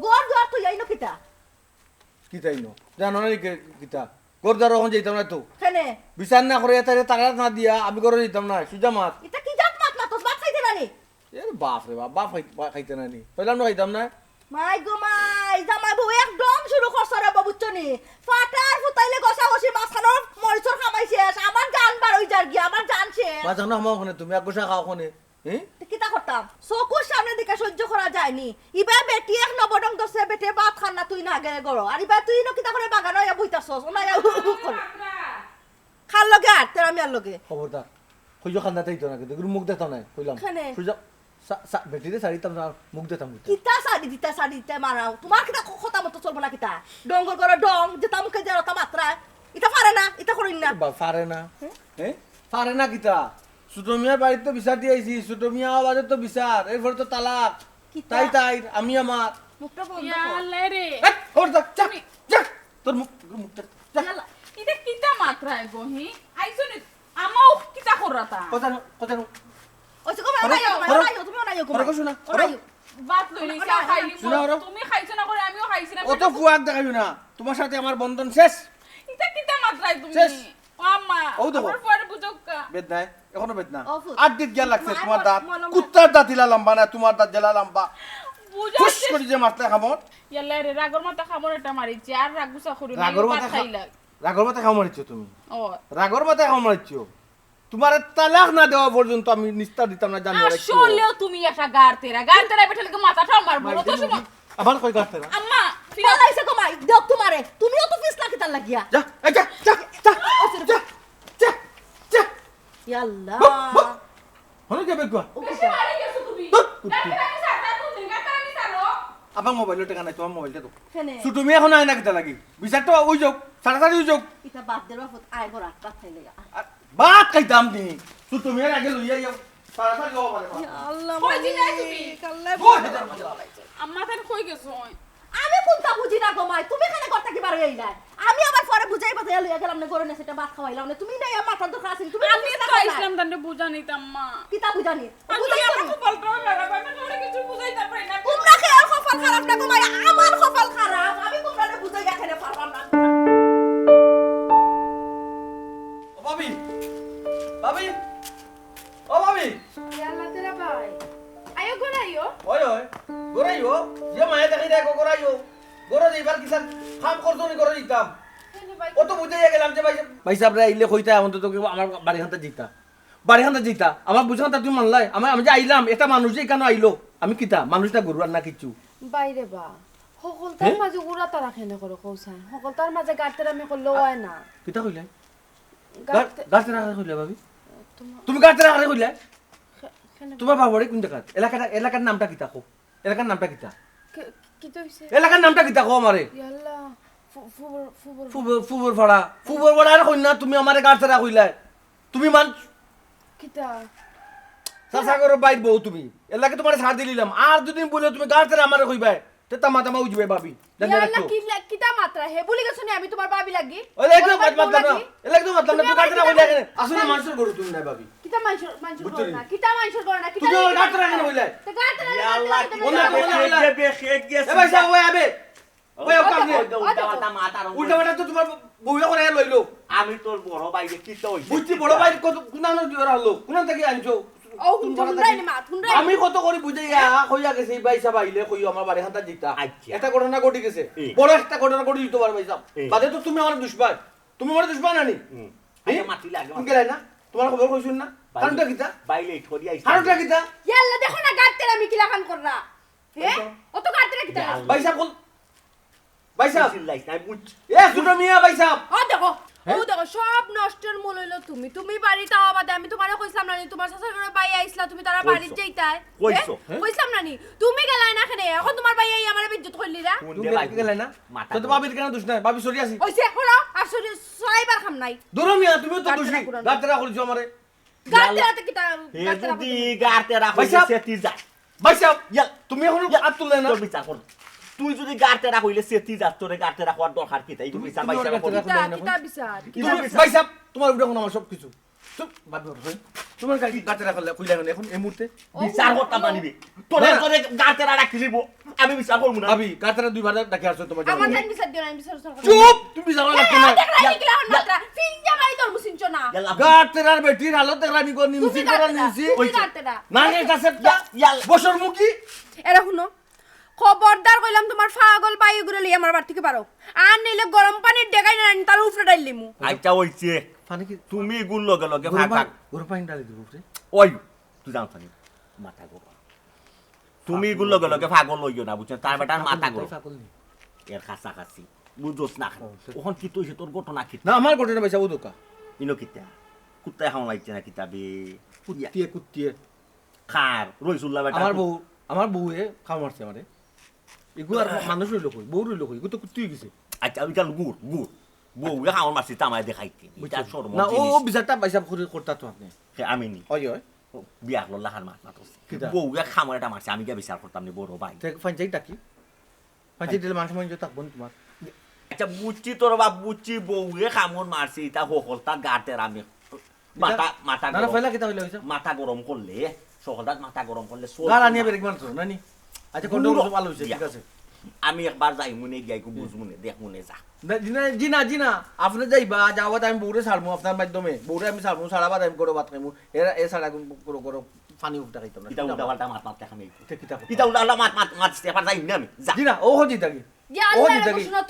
গোর গোর তো যাইনো কিতা কিতাই নো জানো না কিতা গোরদার ওখানে যাইতাম না তো কেনে বিচার না করে তারে টাকা না দিয়া আমি করে দিতাম না সুজা মাছ এটা কি জাত মাত না তো বাত খাইতে নানি এর বাপ রে বাপ খাইতে না নি পেলাম না খাইতাম না মাই গো মাই জামাই বউ একদম শুরু করছ রে বাবুচ্চনি ফাটার ফুটাইলে গসা গসি মাছ বাজাও না আমার ওখানে তুমি একগোসা খাও ওখানে হ্যাঁ কিতা করতাম চকুর সামনে দিকে সহ্য করা যায়নি ইবা বেটি এক নবডং দছে বেটে ভাত খান না তুই না গে গড় আর ইবা তুই ন কিতা করে বাগান হইয়া বইতাছস ওনা খাল লগে আর তেরা মিয়ার লগে খবরদার কইজো খান্দা তাই তো না কিন্তু মুখ দেখাও না কইলাম খানে? কইজো বেটিরে শাড়িতাম না মুখ দেখাম কিতা সাদি দিতে মারাও তোমার কিতা কথা মতো চলবো না কিতা ডঙ্গর করে ডং যে তামুকে যারা তা মাত্রা ইতা পারে না ইতা করিন না পারে না হ্যাঁ পারে না কিতা ছোট মিয়ার বাড়িতে তো বিচার দিয়ে আইছি ছোট মিয়া বাড়িতে তো বিচার এরপরে তো তালাক কিতা? তাই আমি আমার মুখটা বন্ধ ইয়া কর আল্লাহ রে খবরদার চাক তোর মুখটা চাক ইয়াল্লা, এটা কিতা মাত্রায় গহি আইছনি আমাও কিতা কররাতা কথা ওসে কম আইও তুমি না আইও কম ওরা শোনা বাত লইলি চা খাইলি শোনা ওরা। তুমি খাইছো না করে আমিও খাইছি না অত ফুয়াক দেখাবি না তোমার সাথে আমার বন্ধন শেষ এটা কিতা মাত্রায় তুমি শেষ। ও আম্মা ও দেখো। আমার পরে বুঝকা বেদ নাই এখনো বেদ না ও ফুট। 8 দিন গিয়া লাগছে মার, তোমার মার, দাঁত মার, মার। কুত্তার দাঁত ইলা লম্বা না তোমার দাঁত জেলা লম্বা ফুস বুঝাচ্ছে করে যে মারতে খামর ইয়াল্লা রে রাগর মাথা খাবার এটা মারিছি আর রাগুসা করি না রাগর বাত মাথা খাইলা রাগর মাথা খাও মারিছো তুমি ও রাগর মাথা খাও মারিছো তোমার তালাক না দেওয়া পর্যন্ত আমি নিস্তার দিতাম না জানি রাখছো আসলেও তুমি একটা গার তেরা বেঠে লাগে মাথাটা মারবো অত সময় আবার কই গাতে না আম্মা ফিরা লাইছে কম আই দেখ তোমারে তুমিও তো পিছলা কিতা লাগিয়া যা এই যা যা যা যা যা যা ইয়াল্লা হলো কে বেকুয়া ও বেশি কিতা মারি গেছো তুমি আমি সারতা তুমি গাতা আমি সারো আবার মোবাইল টাকা নাই তোমার মোবাইলটা তো কেনে তুমি এখন আয় না কিতা লাগি বিচারটা ওই যাও সাড়াতাড়ি ওই যাও ইতা বাদ দেবা ফুট আই বড় বাদ খাইলে বাত খাইতাম নি তুমি এর আগে লইয়া যাও সাড়াতাড়ি যাও পারে আল্লাহ কই দিলা তুমি কাল্লা আম্মা তার কই গেছো আমি কোনটা বুঝি না গো মাই তুমি কেন করতে কি বারে আইলা আমি আবার পরে বুঝাই পাতে লইয়া গেলাম না গরনে সেটা ভাত খাওয়াইলাম না তুমি নাই আমার তো খাসি তুমি আমি তো ইসলাম দান্ডে বুঝা নিতাম মা কিতা বুঝানি বুঝাই আমার কপাল লাগা আমি তোরে কিছু বুঝাইতে পারি না তোমরা কে আর কপাল খারাপ না গো মাই আমার কপাল খারাপ আমি তোমরা বুঝাই এখানে পারলাম না ও ভাবি ভাবি ও ভাবি ইয়াল্লা তেরা ভাই আয়ো গলাইও ওই ওই গোরাইও যে মায়া দেখি দেখো গোরাইও গোরা দিবার কিসান কাম করতো নি করে দিতাম ও তো বুঝাইয়া গেলাম যে ভাই সাহেব রে আইলে কইতা অন্তত আমার বাড়ি খান্তা জিতা বাড়ি খান্তা জিতা আমার বুঝান্তা তুমি মানলাই আমি যে আইলাম এটা মানুষ যে কেন আইলো আমি কিতা মানুষটা গরু আর না কিছু বাইরে বা সকল তার মাঝে উড়া তারা খেনে করে কৌসাই সকল তার মাঝে গাড়তে আমি করলেও হয় না কিতা কইলে গাড়তে গাড়তে রাখা কইলে ভাবি তুমি গাড়তে রাখা কইলে তোমার বাবারে কোন জায়গা এলাকার নামটা কিতা কো এলাকার নামটা কিতা কি তো হইছে এলাকার নামটা কিতা কো আমারে ইয়াল্লা ফুবর ফুবর ভাড়া আর কইনা তুমি আমারে গাড়তে রাখা কইলে তুমি মান কিতা সাসাগর বাইর বউ তুমি এলাকে তোমারে ছাড় দিলাম আর দুদিন বলে তুমি গাড়তে আমারে কইবে তে তামা উজবে ভাবি জানি ইয়াল্লা রাখো কিতা মাত্রা হে বলি গেছ নি আমি তোমার ভাবি লাগি ওলে একদম মাতলাম না একদম মাতলাম না তুমি গাড়তে রাখা কইলে আসলে মানুষের গরু তুমি না ভাবি কিতা মাইনসর করে না কিতা মাইনসর করে না কিতা তুমি আমার গাড়তে রাখা কইলে তে গাড়তে আল্লাহ কি ওনা খেত গেছে এ ভাই সাহেব ওই আবে ওই কাম নে উল্টা মাথা উল্টা পাল্টা তো তোমার বউয়া করে লইলো আমি তোর বড় ভাইকে কি তো হইছে বুঝছি বড় ভাই কত কুনানো দিওরা হলো কুনান থেকে আনছো ও হুনরাই নি মা হুনরাই আমি কত করে বুঝাইয়া কইয়া গেছে ভাই সাহেব আইলে কইও আমার বাড়ি হাতা জিতা আচ্ছা। একটা ঘটনা ঘটে গেছে এই। বড় একটা ঘটনা ঘটে দিতে পারবে ভাই সাহেব এই। বাদে তো তুমি আমার দুশমন তুমি আমার দুশমন আনি আগে মাটি লাগে তুমি গেলাই না তোমার খবর কইছুন না কারণটা কিতা বাইলে ঠরি আইছে কারণটা কিতা ইয়াল্লা দেখো না গাড়তে আমি কিলা খান কররা হে ও তো গাড়তে কিতা ভাই সাহেব ভাই সাহেব লাইছ নাই বুঝ এ ছোট মিয়া ভাই সাহেব ও দেখো সব নষ্টের মূল হইলো তুমি বাড়িতে আবাদে আমি তোমারে কইছিলাম না নি তোমার শাশুড়ি করে বাই আইছলা তুমি তারা বাড়ি যাইতাই কইছো। কইছিলাম না নি তুমি গেলাই না খানে এখন তোমার বাই আই আমারে বিদ্যুৎ কইলিরা তুমি গেলাই না মাথা তো তো ভাবির কেন দুশ নাই ভাবি সরি আসি ওইছে হলো আর সরাইবার খাম নাই দূর মিয়া তুমি তো গাড়তে দুশি রাখো না। গাতরা কইছো আমারে গাড়তে রাতে কিতা হে গাড়তে রাখো যদি তুমি। গাড়তে রাখো ভাই সাহেব। সেতি যা ভাই সাহেব ইয়াল তুমি এখন হাত তুললে না তোর বিচার কর তুই যদি গাড়তে রাখ হইলে সেতি যা তোরে গাড়তে রাখবার দরকার কি তাই তুমি বিচার তুমি পাইছা ওর গাড়তে কিতা রাখো। কিতা বিচার তুমি ভাই সাহেব তোমার উঠে কোনো আমার সব কিছু বাদ দাও ভাই তোমার গাড়ি গাড়তে রাখলে কইলা এখন এই মুহূর্তে বিচার করতে মানিবি তোরে না। তোরে গাড়তে রাখি দিব আমি বিচার করব না ভাবি গাড়তে দুইবার ডাকি আসছো তোমার আমার জানো জান বিচার দিও না আমি বিচার করব চুপ তুমি জানো লাগতো না কিলা হন মাত্রা ফিঞ্জা মারি তোর মুসিনছো না ইয়াল্লা গাড়তে আর বেটির হালত দেখলা নি কোন নিমসি তুমি করা গাড়তে নিমসি তুমি গাড়তে না না এটা সেটটা ইয়াল বছর মুখি এরা শুনো খবরদার কইলাম তোমার পাগল বায়ু ঘুরে লই আমার বাড়ি থেকে পারো আর নিলে গরম পানির ডেগাই না তার উপরে ডাইলিমু আচ্ছা হইছে পানি কি তুমি গুল লগে লগে ভাগ ভাগ গরম পানি ডালি দিব রে ওই তুই জানো না মাথা গরম তুমি গুল লগে লগে পাগল লইও না বুঝছেন তার বেটার মাথা গরম পাগল নি এর কাছাকাছি বুঝোস না ওখান কি তুই তোর ঘটনা কি না আমার ঘটনা পয়সা বুদকা ইনো কিতা কুত্তায় হাও লাগছে না কিতাবে কুত্তিয়ে খার রইসুল্লাহ বেটা আমার বউয়ে খাওয়া মারছে আমারে এগুলো আর মানুষ রইল কই বউ রইল কই এগুলো তো কুত্তি গেছে আচ্ছা ওই কাল গুড় বউ হাওয়ার মারছি তামায় দেখাইতে এটা শরম না ও বিচারটা পয়সা করে করতা তো আপনি আমি নি ওই ওই বিয়া হলো লাহার মাছ মাতস বউ খামার এটা মারছে আমি গিয়ে বিচার করতাম নি বড় ভাই ফাঞ্চাই ডাকি ফাঞ্চাই দিলে মানুষ মানুষ থাকবো তোমার আচ্ছা বুঝছি তোর বাপ বুঝছি বউ খামর মারছি তা হকলতা গাতের আমি মাথা মাথা না ফেলা কিতা হইলো হইছে মাথা গরম করলে সকলটা মাথা গরম করলে গালা নিয়ে বেরেক মারছো নানি আচ্ছা কোন ভালো হইছে ঠিক আছে আমি একবার যাই মনে গিয়ে বুঝ মনে দেখ মনে যা জিনা আপনি যাইবা যাওয়াত আমি বউরে ছাড়বো আপনার মাধ্যমে বউরে আমি ছাড়বো ছাড়াবা আমি করো বাত খাইমু এ ছাড়া করো করো পানি উঠটা খাইতাম না কিতা উল্টা পাল্টা মাত মাত খামি কিতা কিতা উল্টা মাত মাত মাত এবার যাই না আমি যা জিনা ও হজি থাকি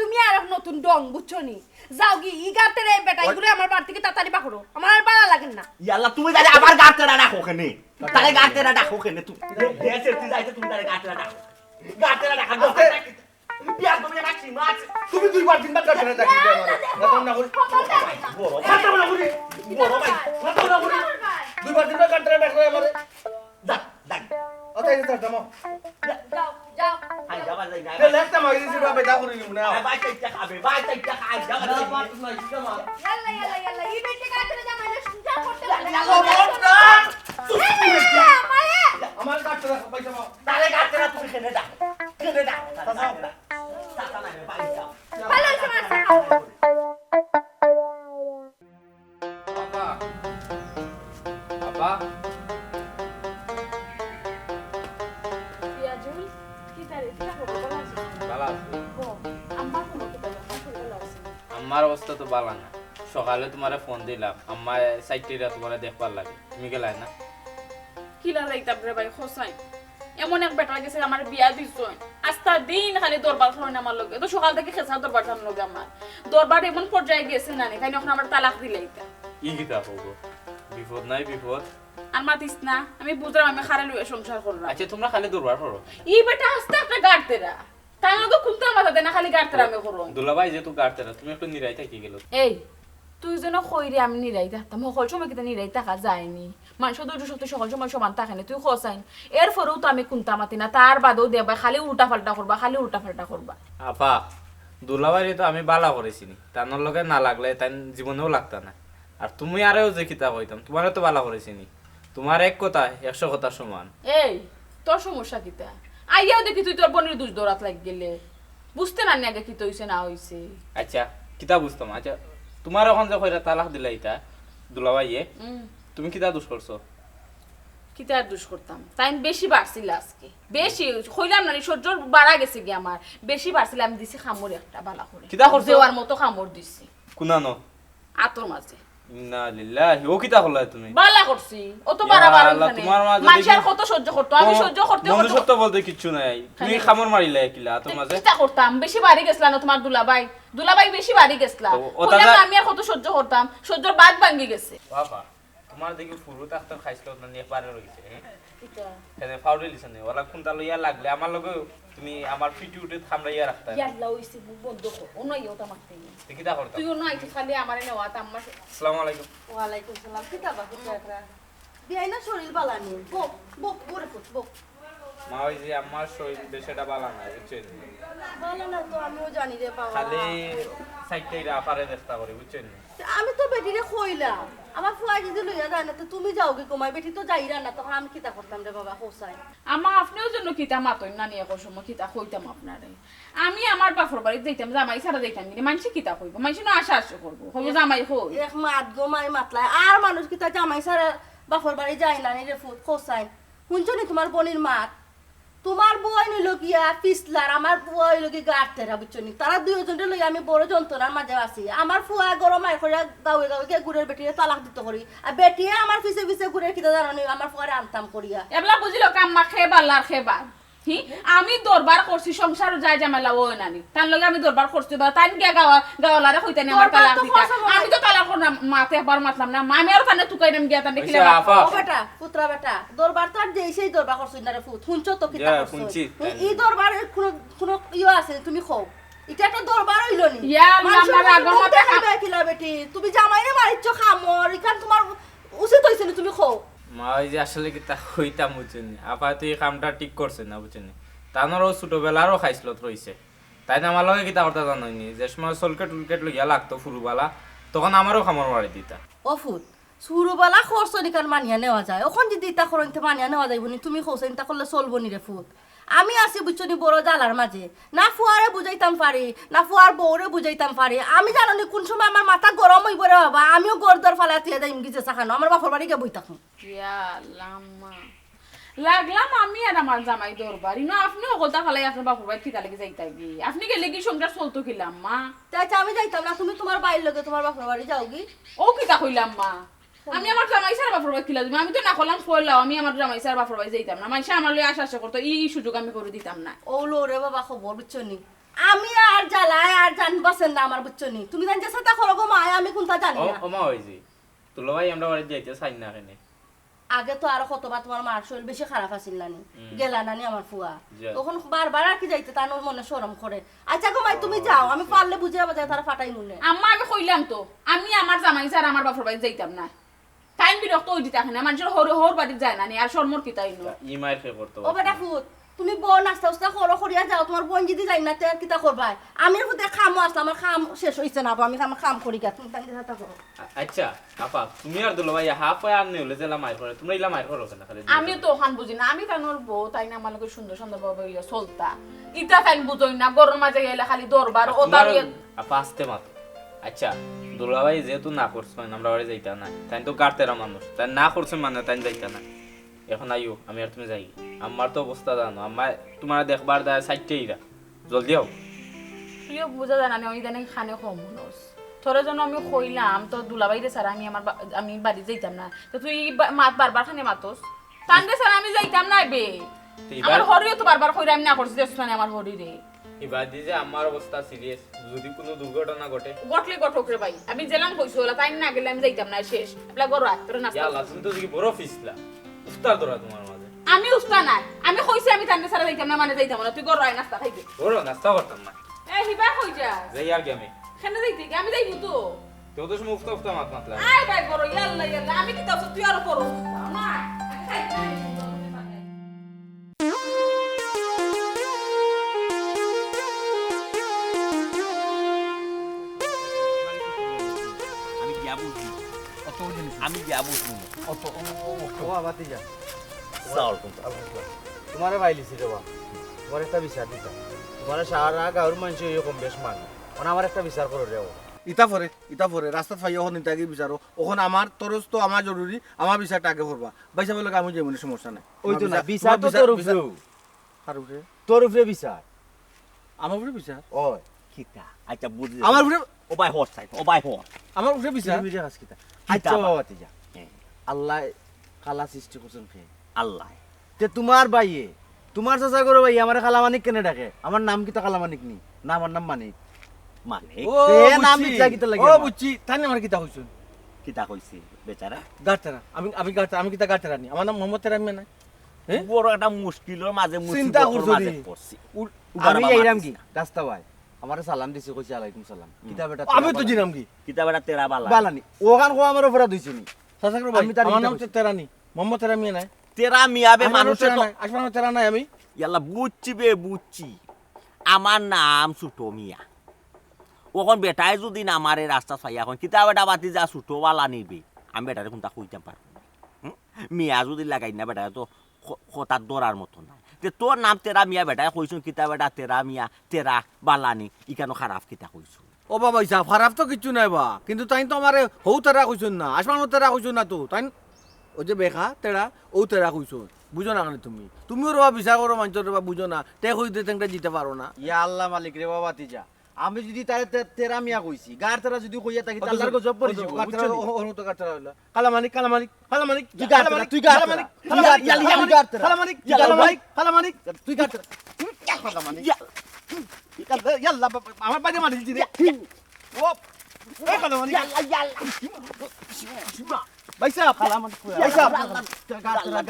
তুমি আর এক নতুন ডং বুঝছো নি যাও কি ই গাতের এই বেটা এগুলো আমার বাড়ি থেকে তাড়াতাড়ি বাকরো আমার আর ভালো লাগে না ইয়াল্লা তুমি যাই আবার গাতেরা রাখো ওখানে তারে গাতেরা রাখো ওখানে তুমি দেশে তুই যাইতে তুমি তারে গাতেরা রাখো গাতেরা রাখো বিয়া তুমি রাখছি মাছ তুমি দুইবার তিনবার গাতেরা রাখি না তো না করি বড় কথা বলা করি বড় ভাই কথা বলা করি দুইবার তিনবার গাতেরা রাখলে আমারে যা যা ওটাই তো দাও যাও যাও আই যাবা যাই না লেখতা মাগি দিছি বাবা দা করি নিমু না ভাই তাইটা খাবে ভাই তাইটা খাই যাবা যাই ইয়াল্লা ই বেটে গাতের জামাইলে সুজা করতে লাগে আমার গাতেরা পয়সা মাও তারে গাতেরা তুমি খেলে দাও খেলে দাও টাকা নাই ভাই যাও ভালো হইছে মারছে আপা রিয়াজুল কি তারে কিটা করব বলাছি ভালো আছি ও আম্মা কোনো কিটা ভালো আছে আমার অবস্থা তো ভালো না সকালে তোমারে ফোন দিলাম আম্মা সাইটেরা তোমারে দেখবার লাগে তুমি গেলাই না কিলা যাইতাম রে ভাই খোসাই এমন এক বেটা গেছে আমার বিয়া দিছই আস্তা দিন খালি দরবার খাওয়ান আমার লগে তো সকাল থেকে খেসা দরবার খাওয়ান লগে আমার দরবার এমন পর্যায়ে গেছে না তাই এখন আমার তালাক দিলাইতা ই কিতা হবো বিপদ নাই বিপদ আর মাতিস না আমি বুঝলাম আমি খারে লইয়া সংসার করলাম আচ্ছা তোমরা খালি দরবার করো ই বেটা আস্তে একটা গাড়তেরা তাই লগে কুনতে মাথা দেনা খালি গাড়তেরা আমি করো দুলাভাই যে তো গাড়তে না তুমি একটু নিরাই থাকি গেল এই তুই যেন কইরে আমি নিরাই থাকতাম সকল সময় কিন্তু নিরাই থাকা যায়নি মানুষ দুটো সত্যি সকল সময় সমান থাকে না তুই খসাইন এরপরেও তো আমি কুনতা মাতি না তার বাদেও দেবা খালি উল্টা পাল্টা করবা আপা দুলাভাই তো আমি বালা করেছি তার লগে না লাগলে তাই জীবনেও লাগতা না আর তুমি আরেও যে কিতা হইতাম তোমারও তো বালা করেছি তোমার এক কথা 100 কথা সমান এই তোর সমস্যা কিতা আইয়াও দেখি তুই তোর বোনের দুষ দৌড়াত লাগ গেলে বুঝতে না আগে কি হইছে না হইছে আচ্ছা কিতা বুঝতাম আচ্ছা তোমার এখন যে কইরা তালাক দিলা ইতা দুলাভাইয়ে তুমি কিতা দোষ করছো কিতা আর দুষ করতাম তাই বেশি বাড়ছিল আজকে বেশি কইলাম না সহ্য বাড়া গেছে কি আমার বেশি বাড়ছিল আমি দিছি খামর একটা বালা করে কিতা করছো? দেওয়ার মতো খামর দিছি কুনানো আতর মাঝে ইন্না লিল্লাহি ও কিতা করলা তুমি বালা করছি ও তো বাড়াবার আল্লাহ, তোমার মাঝে মানুষের দেখি- কত সহ্য করতো আমি সহ্য করতে মনুষ্যত্ব বলতে কিচ্ছু নাই তুমি খামর মারিলা কিলা তোর মাঝে চিন্তা করতাম বেশি বাড়ি গেছলা না তোমার দুলাভাই বেশি বাড়ি গেছলা তো ও কইলাম দাদা- না, আমি আর কত সহ্য করতাম সহ্যর বাদ ভাঙ্গি গেছে বাবা তোমার দেখি ফুরু তাক্তার খাইছিল না নিয়ে পারে রইছে এনে ফাউরি লিছনে ওলা কোনটা লইয়া লাগলে আমার লগে তুমি আমার পিটি উঠে থামড়াইয়া রাখতা ইয়াল্লা হইছে বন্ধ কর ওনাই ওটা মারতে কিতা করতা তুই ওনা আইছিস খালি আমারে নেওয়া আম্মা আসসালামু আলাইকুম ওয়ালাইকুম সালাম কিতা বাকি চাকরা বিয়াই না শরীর বালানি বক বক করে ফুট বক মা ওই যে আমার শরীর বেশিটা ভালো না বুঝছেন বালা না তো আমিও জানি রে বাবা খালি সাইডটাই রাফারে চেষ্টা করি বুঝছেন আমি তো বেটিরে কইলাম আমার ফুয়া যদি লইয়া যায় না তো তুমি যাও কি কমাই বেটি তো যাইরা না তখন আমি কিতা করতাম রে বাবা হোসাই আমা আপনিও জন্য কিতা মাতই না নিয়ে কোন সময় কিতা কইতাম আপনারে আমি আমার বাপর বাড়ি যাইতাম জামাই ছাড়া যাইতাম কিন্তু মানুষ কিতা কইব মানুষ না আশা করবো হইব জামাই কই এক মাত গো মাই মাতলাই আর মানুষ কিতা জামাই সারা বাপর বাড়ি যায় না রে ফুট হোসাই শুনছো নি তোমার বোনের মাত তোমার বই নিল গিয়া পিছলার আমার ফুয়া হইল কি গাড়তেরা বুঝছো নি তারা দুইজনের লই আমি বড় যন্ত্রণার মাঝে আছি আমার ফুয়া গরম আই করে গাঁয়ে গাঁয়ে গিয়ে গুড়ের বেটিরে তালাক দিত করি আর বেটিয়ে আমার পিছে পিছে গুড়ের কিতা জানো আমার ফুয়ারে আনতাম করিয়া এবলা বুঝিল কাম্মা খেবাল্লার খেবার হি আমি দরবার করছি সংসার যায় ঝামেলা ওই নানি তার লগে আমি দরবার করছি বা তাই গিয়া গাওয়ালারে কইতানি আমার তালাক দিতা আমি তো তালাক মাতে একবার মাতলাম না মা আমি আর তানে তুকাইরাম গিয়া তানে খিলা আচ্ছা, আপা। ও বেটা পুত্রা বেটা দরবার তো আর যেই দরবার করছই না রে ফুত শুনছো তো কিতা ইয়া, শুনছি। করছই এই দরবারের কোনো আছে তুমি খাও এটা একটা দরবার হইল নি ইয়া, আমার আগর মতে কিলা বেটি তুমি জামাইরে মারিচ্ছ খামর ইখান তোমার উচিত হইছে না তুমি খাও মা ওই যে আসলে কি তা হইতাম বুঝছেন আপা তো এই কামটা ঠিক করছে না বুঝছেন তানোরও ছোটবেলারও খাইছিল রইছে তাই না আমার লগে কিতা করতে জানোনি যে সময় সলকেট উলকেট লইয়া লাগতো ফুরুবালা তখন আমারও খামর মারি দিতা ও ফুত সুরবালা খরচ নিকান মানিয়া নেওয়া যায় ওখান যদি ইতা করতে মানিয়া নেওয়া যাইব নি তুমি খোঁজ ইতা করলে চলবো নি রে ফুত আমি আছি বুঝছো নি বড় জালার মাঝে না ফুয়ারে বুঝাইতাম পারি না ফুয়ার বউরে বুঝাইতাম পারি আমি জানো নি কোন সময় আমার মাথা গরম হইব রে বাবা আমিও গরদর ফালা তুই যাইম গিয়ে চাখানো আমার বাপর বাড়ি গিয়ে বই থাকুন ইয়া লাম্মা লাগলাম আমি আর আমার জামাই দরবার ইনো আপনি ওগলতা ফালাই আপনার বাপর বাড়ি কিতা লাগি যাইতা গি আপনি গেলে কি সংসার চলতো কিলাম মা তাই আমি যাইতাম না তুমি তোমার বাইর লগে তোমার বাপর বাড়ি যাও গি ও কিতা কইলাম মা আমি আমার জামাই স্যার বাপর বাড়ি কিলা দিম আমি তো না কলাম ফলাও আমি আমার জামাই স্যার বাপর বাড়ি যাইতাম না মাইসা আমার লই আশা করতো এই সুযোগ আমি করে দিতাম না ও লো রে বাবা খবর বুঝছো নি আমি আর জ্বালায় আর জানবাসেন না আমার বুঝছো নি তুমি জানছে সাথে করো গো মা আমি কোনটা জানি না ও মা ওই যে তুলো ভাই আমরা বাড়ি যাইতে চাই না কেনে আগে তো আরো কতবার তোমার মার শরীর বেশি খারাপ আছিল নানি গেলা নানি আমার ফুয়া যা। তখন বারবার আর কি যাইতে তার মনে শরম করে আচ্ছা গো মাই তুমি যাও আমি পারলে বুঝে বাজায় তারা ফাটাই মনে আম্মা আমি কইলাম তো আমি আমার জামাই স্যার আমার বাপর বাড়ি যাইতাম না টাইম বিরক্ত ওই দিতা না মানুষের হর বাড়ি যায় না নি আর শর্মর কিতা ইনো ই মাইর খেয়ে পড়তো ও বেটা ফুট তুমি বউ নাস্তা উস্তা করো করিয়া যাও তোমার বোন যদি যাই না তে কিতা করবাই আমি ফুটে খামো আসলাম আমার খাম শেষ হইছে না আমি আমার খাম করি গা তুমি তাই কথা করো আচ্ছা আপা তুমি আর দুলো ভাই হাফ পায় আর নেই হলে জেলা মাইর করে তোমরা ইলা মাইর করো কেন খালি আমি তো ওখান বুঝি না আমি তানোর বউ তাই না আমার লোক সুন্দর সুন্দর বাবা ইয়া চলতা ইটা তাই বুঝই না গরম মাঝে গেলে খালি দরবার ও তার আপা আসতে মাত্র আচ্ছা দুলো ভাই যেহেতু না করছো আমরা বাড়ি যাইতা না তাই তো গাড়তেরা মানুষ তাই না করছে মানে তাই যাইতা না এখন আইও আমি আর তুমি যাই আমার তো অবস্থা জানো আমার তোমার দেখবার দায় সাইডে ইরা জলদি আও প্রিয় বুঝা জানা না ওই জানে খানে কম মানুষ তোরা জন্য আমি কইলাম তো দুলাবাইরে স্যার আমি আমার আমি বাড়ি যাইতাম না তো তুই মাত বারবার খানে মাতোস তান্ডে স্যার আমি যাইতাম না বে আমার হরিও তো বারবার কইরা আমি না করছি দেখছ না আমার হরিরে এবার দি যে আমার অবস্থা সিরিয়াস যদি কোনো দুর্ঘটনা ঘটে গটলে গটক রে ভাই আমি জেলাম কইছো ওলা তাই না গেলে আমি যাইতাম না শেষ আপলা গরো তোর ইয়া নাস্তা আল্লাহ তুমি তো কি বড় ফিসলা উস্তাদ ধরা তোমার মাঝে আমি উস্তা না আমি কইছি আমি তান্ডে স্যার যাইতাম না মানে যাইতাম না তুই গরো আই নাস্তা খাইবি বড় নাস্তা করতাম না এ হিবা কই যা যাই আর কি আমি খানে যাইতে কি আমি যাইবো তো তো তো সময় উফতা উফতা মাত মাতলা আয় ভাই গরো ইয়াল্লা ইয়াল্লা আমি কি তাও তুই আর করো না আমি খাইতে আমি গিয়া বুঝি আমি গিয়া বুঝবো অত ও আবাতি যা চাউল তোমারে বাইলিছি রে বাবা তোমার একটা বিচার দিতা তোমার সারা গাঁর মানুষ এরকম বেশ মানে আমার একটা বিচার করো রে ইতা পরে রাস্তা ফাই ওখানে নিতে বিচারো ওখানে আমার তরস তো আমার জরুরি আমার বিচারটা আগে করবা বাইসা বলে আমি যেমন সমস্যা নাই ওই তো না বিচার তো তোর উপরে আর উপরে তোর উপরে বিচার আমার উপরে বিচার ওই কিতা আচ্ছা বুঝলি আমার উপরে ও বাই হট সাইড ও বাই হট আমার উপরে বিচার তুমি দেখাস কিতা আচ্ছা বাবাতি যা আল্লাহ কালা সৃষ্টি করছেন কে আল্লাহ তে তোমার ভাইয়ে তোমার চাচা করে ভাই আমার খালা মানিক কেনে ডাকে আমার নাম কিতা খালা মানিক নি না আমার নাম মানিক মানে ও নাম বুঝছি, বিচ্ছা কিতা লাগে ও আমার? বুঝছি তাই না আমার কিতা হইছুন কিতা কইছি বেচারা গাড়তেরা আমি গাড়তেরা আমি কিতা গাড়তেরা নি আমার নাম মোহাম্মদ তেরা আমি না হ্যাঁ বড় একটা মুশকিলের মাঝে চিন্তা মুসিবতের করছো মাঝে নি। পড়ছি আমি এইরাম কি রাস্তা ভাই আমারে সালাম দিছে কইছে আলাইকুম সালাম কিতা বেটা আমি তো জিনাম কি কিতা বেটা তেরা বালা বালানি ওখান কো আমার অপরাধ হইছে নি সাসাকর ভাই আমি তার আমার কিতা নাম তো তেরা নি মোহাম্মদ তেরা আমি না তেরা মিয়াবে মানুষে তো আসমান তেরা নাই আমি ইয়াল্লা বুঝছি বে বুঝছি আমার নাম ছোট মিয়া ওখন বেটাই যদি না আমারে রাস্তা চাই এখন কিতা বেটা বাতি যা ছোটওয়ালা নিবে আমি বেটারে কোনটা কইতাম পারবো না মিয়া যদি লাগাই না বেটা তো কথার দরার মতো নাই যে তোর নাম তেরা মিয়া বেটাই কইছো কিতা বেটা তেরা মিয়া তেরা বালানি ইকানো খারাপ কিতা কইছো ও বাবা ইসা খারাপ তো কিছু নাই বা কিন্তু তাই তো আমারে হৌ তেরা কইছুন না আসমান তেরা কইছুন না তো তাই ও যে বেখা তেরা ও তেরা কইছুন বুঝো না কেন তুমিও রবা বিচার করো মানুষের রবা বুঝো না তে কইতে তেংটা জিতে পারো না ইয়া আল্লাহ মালিক রে বাবা তিজা আমি যদি তারে তেরা মিয়া কইছি গার তেরা যদি কইয়া থাকি তার গজব পড়ি যাব বুঝছো নি? তো গাড়তেরা হইলো কালা মানিক তুই গার তেরা তুই গার তেরা তুই গার তেরা কালা মানিক তুই গার তেরা খালা মানিক ইয়াল্লা আমার বাইরে মারিছি রে ও কালা মানিক ভাইসা ভাইসা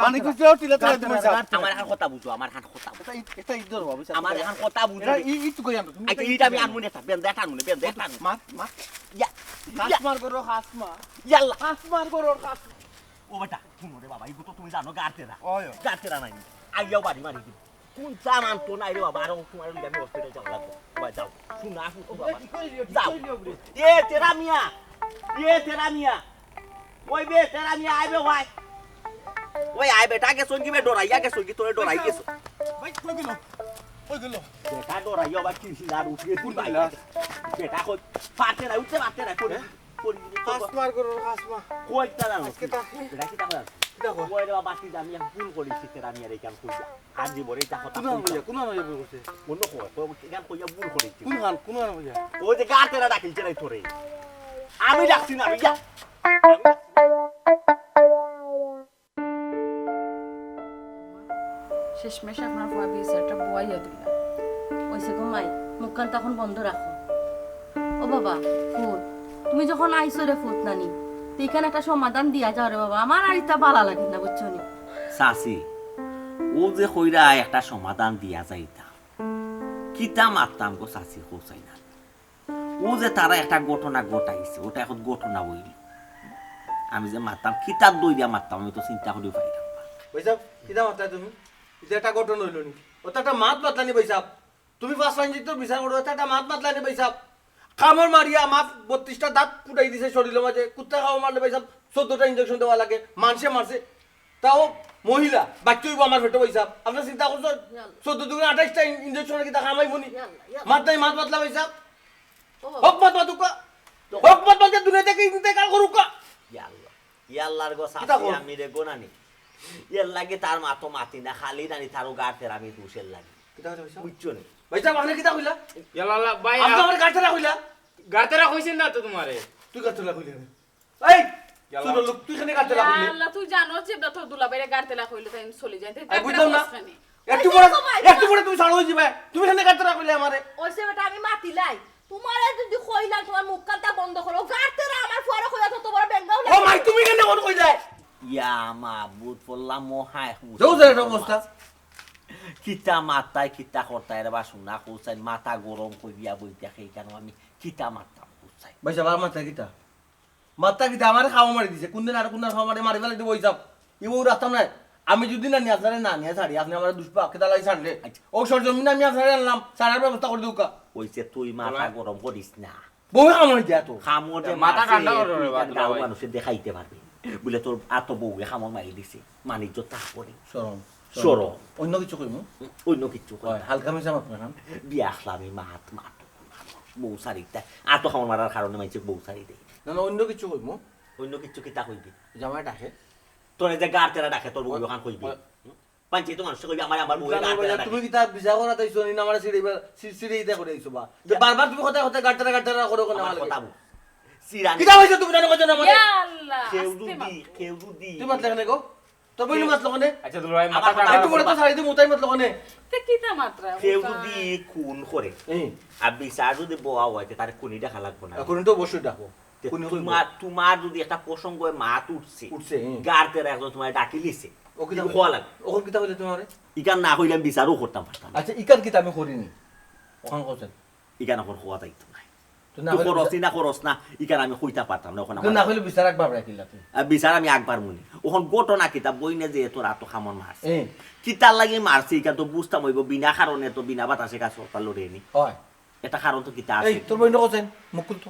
পানি খুঁজলেও টিলা তারা তুমি আমার এখন কথা বুঝো আমার এখন কথা বুঝো এটা ইদর বাবু আমার এখন কথা বুঝো এটা ই তো কই আনতো তুমি আচ্ছা এইটা আমি আনমু না বেন দেখা আনমু না বেন দেখা আনমু মা মা ইয়া হাসমার করো হাসমা ইয়াল্লা হাসমার করো হাস ও বেটা শুনো রে বাবা এগুলো তো তুমি জানো গার্তেরা ওয় গার্তেরা নাই আইয়াও বাড়ি মারি দিবি কোন জামান তো নাই রে বাবা আর তোমার লিগে আমি হসপিটাল যাব লাগবে বাবা যাও শুনা শুনো বাবা যাও এ তেরা মিয়া ওই বে তেরা মিয়া আইবে ভাই ওই আই বেটা কে সঙ্গী বে ডরাইয়া কে সঙ্গী তোরে ডরাই গেছো ভাই কই গেল বেটা ডরাইয়া বা কি লার উঠিয়ে তুই বাইলা বেটা কই পাতে না উঠতে পাতে না কোন হাসমার করো হাসমা কই তারা আজকে তা বেটা কি তাকলা দেখো ওই রে বাবা কি জানি আমি ভুল করেছি তেরা মিয়া রে কাম কইয়া আর জীবনে এটা কথা কোন হইয়া বলছে অন্য কই কাম কইয়া ভুল করেছি কোন হইয়া ওই যে গাতেরা ডাকিলছে নাই তোরে আমি ডাকছি না ইয়া শেষমেশ আপনার ফুয়া বিচারটা বুয়াইয়া দিলা ওইসে গো মাই মুখখান তখন বন্ধ রাখো ও বাবা ফুট তুমি যখন আইসো রে ফুট নানি তো এখানে একটা সমাধান দিয়া যাও রে বাবা আমার আর এটা ভালো লাগে না বুঝছো নি সাসি ও যে কইরা একটা সমাধান দিয়া যাইতা কিতা মারতাম গো সাসি কোসাই না ও যে তারা একটা ঘটনা ঘটাইছে ওটা এখন ঘটনা হইল আমি যে মারতাম কিতাব দই দিয়া মারতাম আমি তো চিন্তা করি পাইতাম ভাইসাব কিতা মাত্রা তুমি এটা একটা ঘটনা হইল নি ওটা একটা মাত মাতলানি ভাইসাব তুমি ফার্স্ট সঞ্জিতর বিচার করো ওটা একটা মাত মাতলানি ভাইসাব কামড় মারিয়া আমার 32টা দাঁত ফুটাই দিছে শরীরের মাঝে কুত্তা খাওয়া মারলে ভাইসাব 14টা ইঞ্জেকশন দেওয়া লাগে মারছে তাও মহিলা বাচ্চা হইব আমার পেটে ভাইসাব আপনার চিন্তা করছো 14 দুগুণে 28টা ইঞ্জেকশনের কি তা খামাইব নি মাত মাতলা ভাইসাব হক মাত মাতুকা হক মাত মাতে দুনিয়া থেকে ইন্তেকাল করুকা ইয়াল্লার গো সাসি আমি রে গোনানি ইয়ার লাগে তার মাতো মাতি না খালি নানি তারও গাতের আমি দুশের লাগে কিতা হইছে ভাইসাব বুঝছো নি ভাইসাব আপনি কিতা কইলা ইয়াল্লা ভাই আপনি আমার গাছটা কইলা গাতেরা কইছেন না তো তোমারে তুই গাছটা কইলা এই শুনো লোক তুই খানে গাছটা কইলি আল্লাহ তুই জানো যে তোর দুলাবাইরে গাড়তেলা কইলো তাই চলে যায় তাই আমি বুঝলাম না একটু পরে তুমি ছাড়ো যাবে তুমি খানে গাছটা কইলে আমারে ওইসে বেটা আমি মাতিলাই তোমারে যদি কইলাম তোমার মুখখানটা বন্ধ করো গাড়তেরা আমার ফুয়ারে কইয়া তো তোমার বেঙ্গাও ও মাই তুমি কেন কোন কই যায় ইয়া মাবুদ পড়লাম মহায় যাও যাও এটা অবস্থা কিতা মাতায় কিতা করতায় রে বা শুনা কোসাই মাথা গরম করিয়া বইতে সেই কেন আমি কিতা মারতাম কোসাই ভাইসাব আর মাত্রা কিতা আমারে খাওয়া মারি দিছে কোনদিন আর কোন খাওয়া মারি ফেলে দিব ওইসব ইবো রাখতাম না আমি যদি না নিয়ে আপনারে না নিয়ে ছাড়ি আপনি আমার দুষ্পা কেতা লাই ছাড়লে ও সরজমিন আমি আপনারে আনলাম ছাড়ার ব্যবস্থা করে দিউকা ওইসে তুই মাথা গরম করিস না বউ খামড় দিয়া তো খামর মাথা ঠান্ডা করো রে বাবা গাঁও মানুষের দেখাইতে পারবে বলে তোর এত বউয়ে খামর মারি দিছে মানিজ্য তারপরে সরম অন্য কিছু কইমু অন্য কিছু হয় হালকা মিশা মাত না বিয়া আসলামই মাত বউ সারিতে আর তো খামর মারার কারণে মাইছে বউ সারি দেয় না অন্য কিছু কইমু অন্য কিছু কিতা কইবি জামাই ডাকে তোর যে গাড়তেরা ডাকে তোর বউ ওখান কইবি পাঞ্চি তো মানুষ কইবি আমার বউ গাড়তেরা তুমি কি তা বিজা করা তাইছো নি না আমার সিড়িটা করে দিছো বা বারবার তুমি কথা গাড়তেরা করো কোন আমার কথা সিরানি কিতা হইছে তুমি জানো কত না মানে ইয়া আল্লাহ কেউ দুদি তুই মাতলা কেন গো তোর বইনি মাতলা কেন আচ্ছা দুলাভাই মাথা আমার ঠান্ডা একটু করে তো ছাড়ি দি মুতাই মাতলা কেন তে কিতা মাত্রা কেউ যদি খুন করে আর বিচার যদি বোয়া হয় তার খুনি দেখা লাগবে না এখন তো অবশ্যই ডাকো তোমার যদি একটা প্রসঙ্গ মাত উঠছে গাড়তেরা একজন তোমার ডাকি লিছে ও কিতা খোয়া লাগে ওখান কিতা হইলে তোমারে ইকান না হইলে আমি বিচারও করতাম পারতাম আচ্ছা ইকান কিতা আমি করিনি ওখান কোছেন ইকান এখন খোয়া যাইতো না তো না তুই খরচ না ইকান আমি কইতা পারতাম না ওখানে না হইলে বিচার একবার রাখিলা তুই বিচার আমি একবার মনে ওখান ঘটনা কিতা বইনে যে তোর এত খামন মারছে কিতার লাগে মারছে ইকান তো বুঝতাম হইব বিনা কারণে তো বিনা বাতাসে কাজ করতে লড়েনি হয় এটা কারণ তো কিতা এই আছে তোর বইন কোছেন মুকুল তো